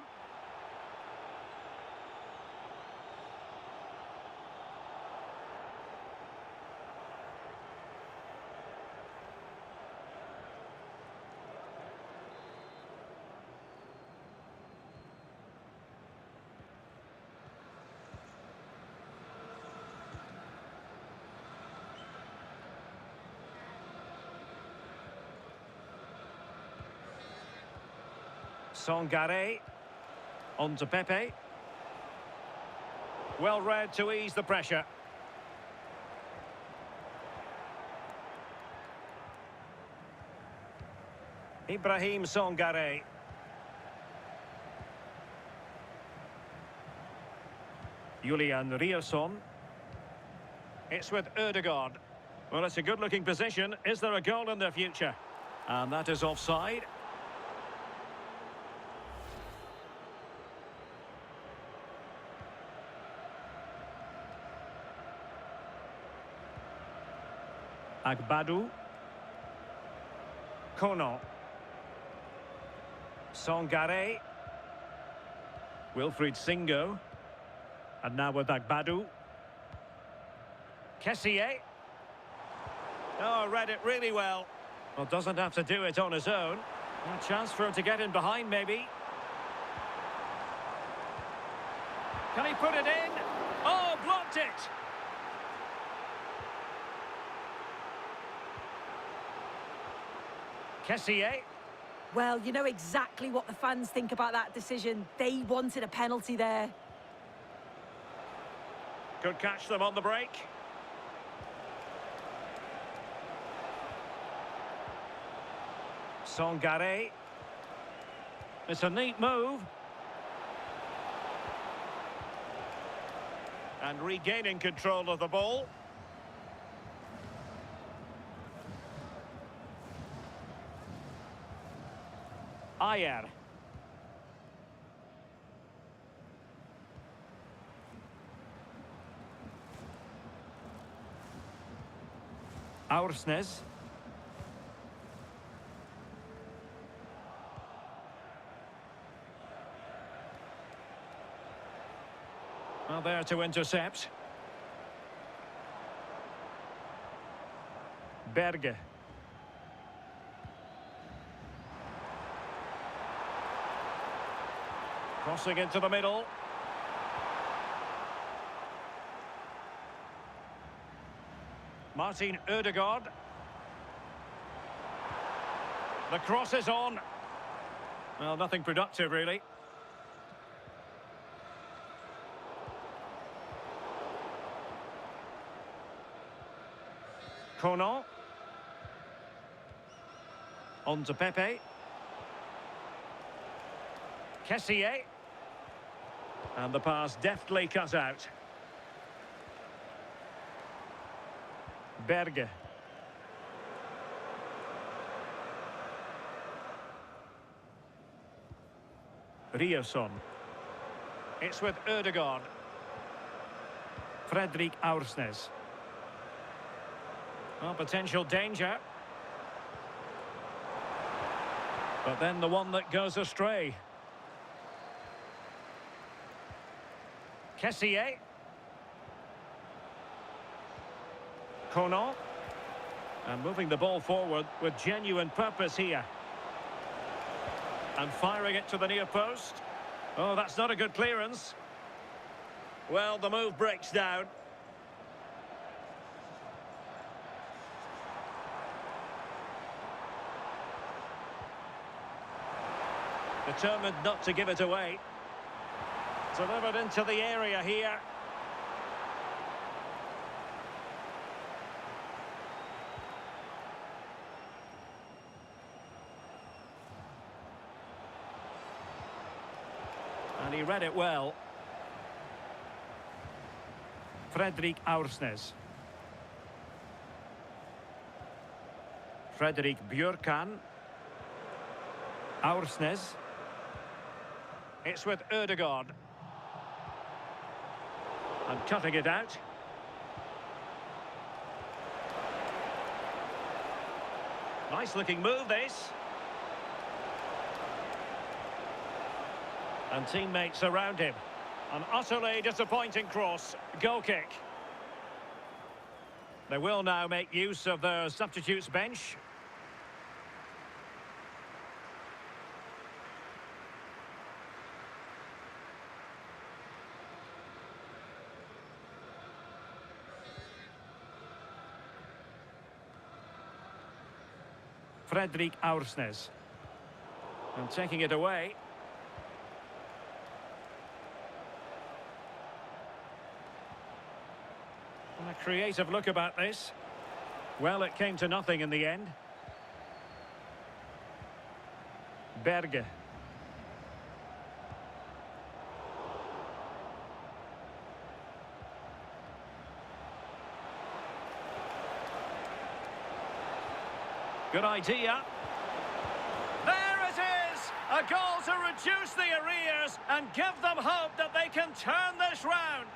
Sangare. On to Pepe. Well read to ease the pressure. Ibrahim Sangare. Julian Rierson. It's with Ødegaard. Well, it's a good-looking position. Is there a goal in their future? And that is offside. Agbadu. Cote. Sangare. Wilfried Singo. And now with Agbadu. Kessié. Oh, read it really well. Well, doesn't have to do it on his own. A chance for him to get in behind, maybe. Can he put it in? Oh, blocked it! Kessié. Well, you know exactly what the fans think about that decision. They wanted a penalty there. Could catch them on the break. Sangare. It's a neat move. And regaining control of the ball. Ayer. Aursnes. Well, there to intercept. Berge. Crossing into the middle. Martin Ødegaard. The cross is on. Well, nothing productive, really. Cote. On to Pepe. Kessié. And the pass deftly cut out. Berge. Rierson. It's with Ødegaard. Frederik Aursnes. Well, potential danger. But then the one that goes astray. Kessié. Cote. And moving the ball forward with genuine purpose here. And firing it to the near post. Oh, that's not a good clearance. Well, the move breaks down. Determined not to give it away. Delivered into the area here. And he read it well. Fredrik Aursnes. Fredrik Björkan. Aursnes. It's with Ødegaard. And cutting it out. Nice looking move, this. And teammates around him. An utterly disappointing cross. Goal kick. They will now make use of their substitutes bench. Fredrik Aursnes. And taking it away. And a creative look about this. Well, it came to nothing in the end. Berge. Good idea. There it is! A goal to reduce the arrears and give them hope that they can turn this round.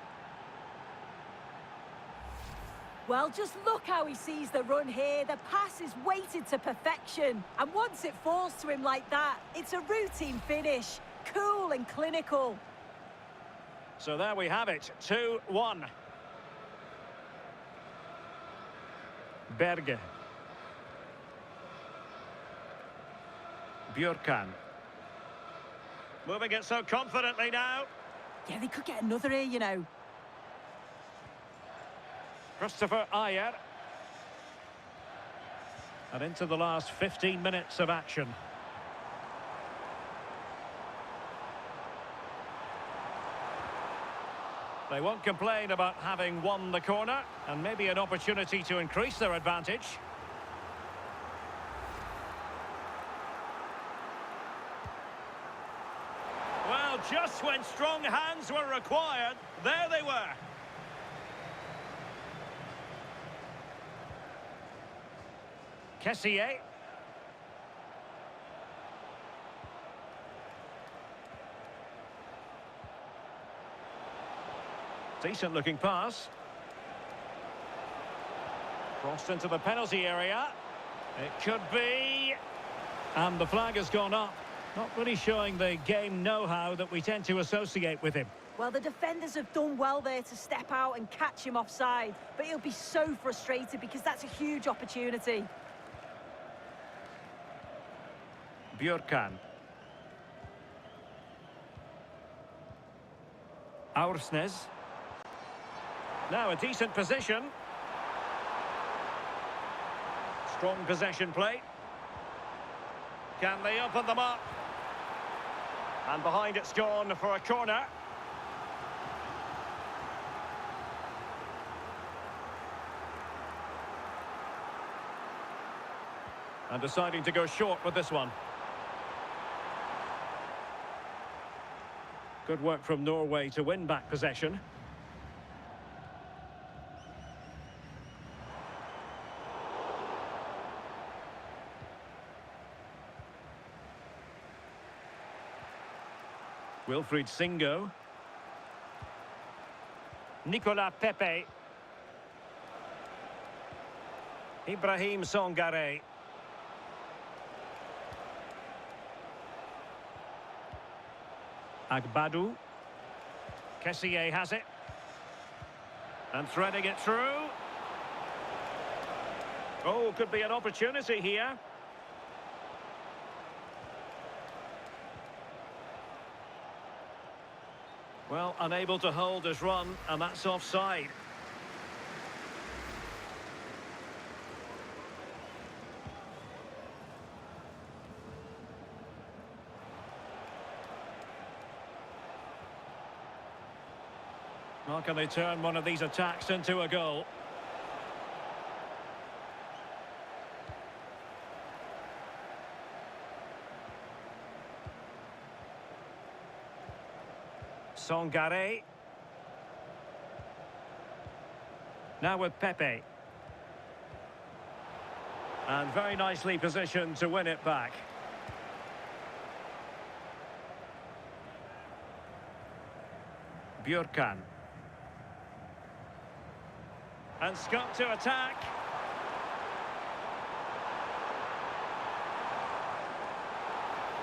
Well, just look how he sees the run here. The pass is weighted to perfection. And once it falls to him like that, it's a routine finish. Cool and clinical. So there we have it, 2-1. Berge. Björkan. Moving it so confidently now. Yeah, they could get another here, you know. Christopher Ayer. And into the last 15 minutes of action. They won't complain about having won the corner, and maybe an opportunity to increase their advantage. Well, just when strong hands were required, there they were. Kessié. Decent looking pass. Crossed into the penalty area. It could be. And the flag has gone up. Not really showing the game know-how that we tend to associate with him. Well, the defenders have done well there to step out and catch him offside. But he'll be so frustrated because that's a huge opportunity. Björkan. Aursnes. Now a decent position. Strong possession play. Can they open them up? And behind it's gone for a corner. And deciding to go short with this one. Good work from Norway to win back possession. Wilfried Singo. Nicolas Pepe. Ibrahim Songare. Agbadu. Kessié has it. And threading it through. Oh, could be an opportunity here. Well, unable to hold his run, and that's offside. Well, can they turn one of these attacks into a goal? Songare. Now with Pepe. And very nicely positioned to win it back. Björkan. And Scott to attack.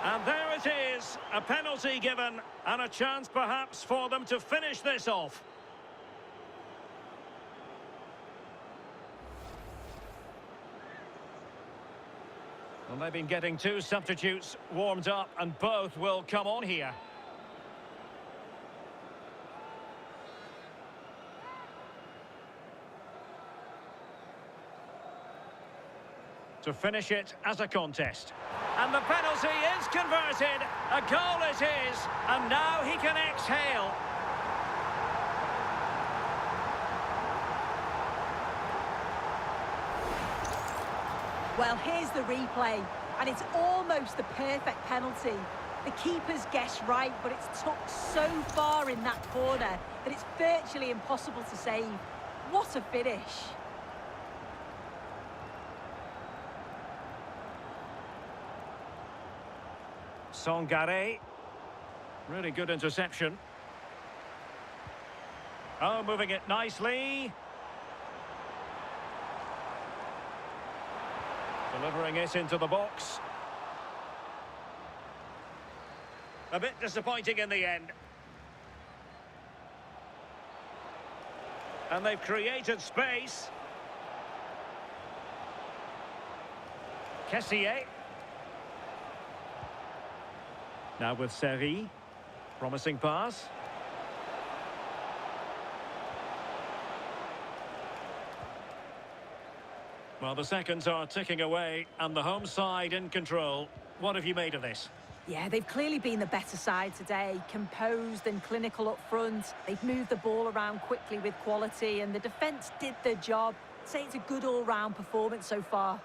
And there it is, a penalty given, and a chance perhaps for them to finish this off. Well, they've been getting two substitutes warmed up, and both will come on here. To finish it as a contest. And the penalty is converted. A goal it is. And now he can exhale. Well, here's the replay. And it's almost the perfect penalty. The keeper's guessed right, but it's tucked so far in that corner that it's virtually impossible to save. What a finish. Songare. Really good interception. Oh, moving it nicely. Delivering it into the box. A bit disappointing in the end. And they've created space. Kessié. Now with Seri. Promising pass. Well, the seconds are ticking away and the home side in control. What have you made of this? Yeah, they've clearly been the better side today. Composed and clinical up front. They've moved the ball around quickly with quality, and the defence did their job. I'd say it's a good all-round performance so far.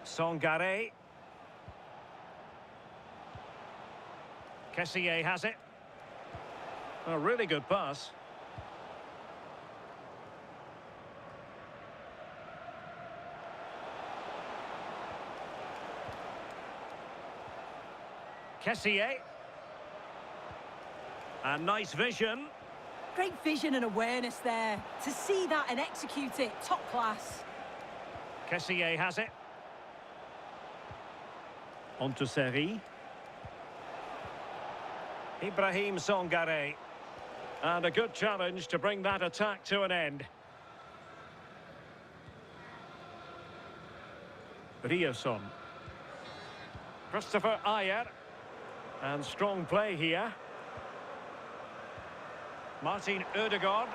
Songare. Kessié has it. A really good pass. Kessié. And nice vision. Great vision and awareness there. To see that and execute it, top class. Kessié has it. On to Seri. Ibrahim Songare. And a good challenge to bring that attack to an end. Riasson. Christopher Ayer. And strong play here. Martin Ødegaard.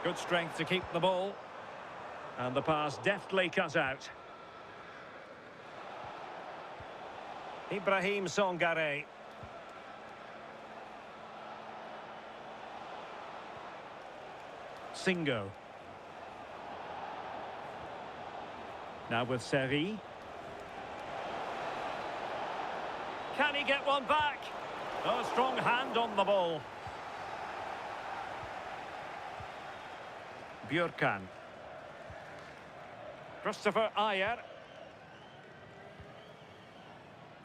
Good strength to keep the ball. And the pass deftly cut out. Ibrahim Songare. Singo. Now with Seri. Can he get one back? Oh, strong hand on the ball. Björkan. Christopher Ayer.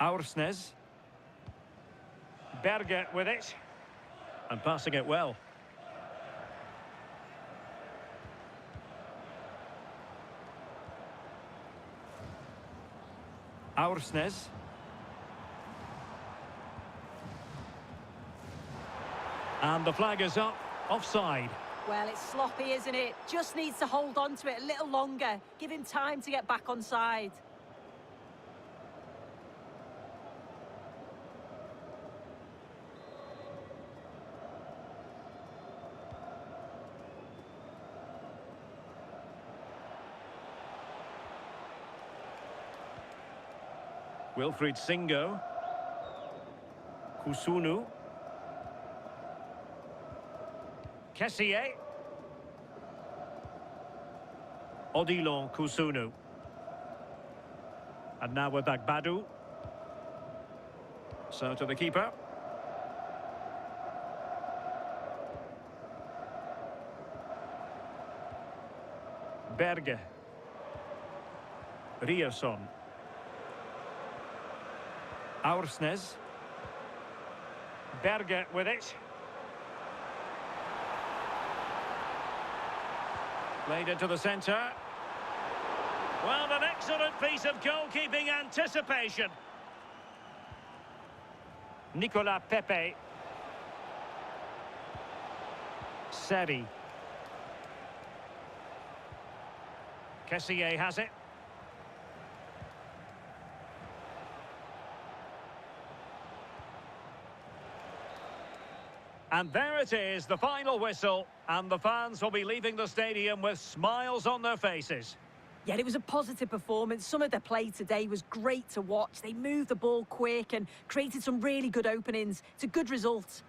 Aursnes. Berge with it. And passing it well. Aursnes. And the flag is up. Offside. Well, it's sloppy, isn't it? Just needs to hold on to it a little longer. Give him time to get back on side. Wilfried Singo. Kusunu. Kessié. Odilon Kusunu. And now with Agbadu. So to the keeper. Berge. Rierson. Aursnes. Berge with it. Played into the centre. Well, an excellent piece of goalkeeping anticipation. Nicolas Pepe. Seri. Kessié has it. And there it is, the final whistle, and the fans will be leaving the stadium with smiles on their faces. Yeah, it was a positive performance. Some of their play today was great to watch. They moved the ball quick and created some really good openings. It's a good result.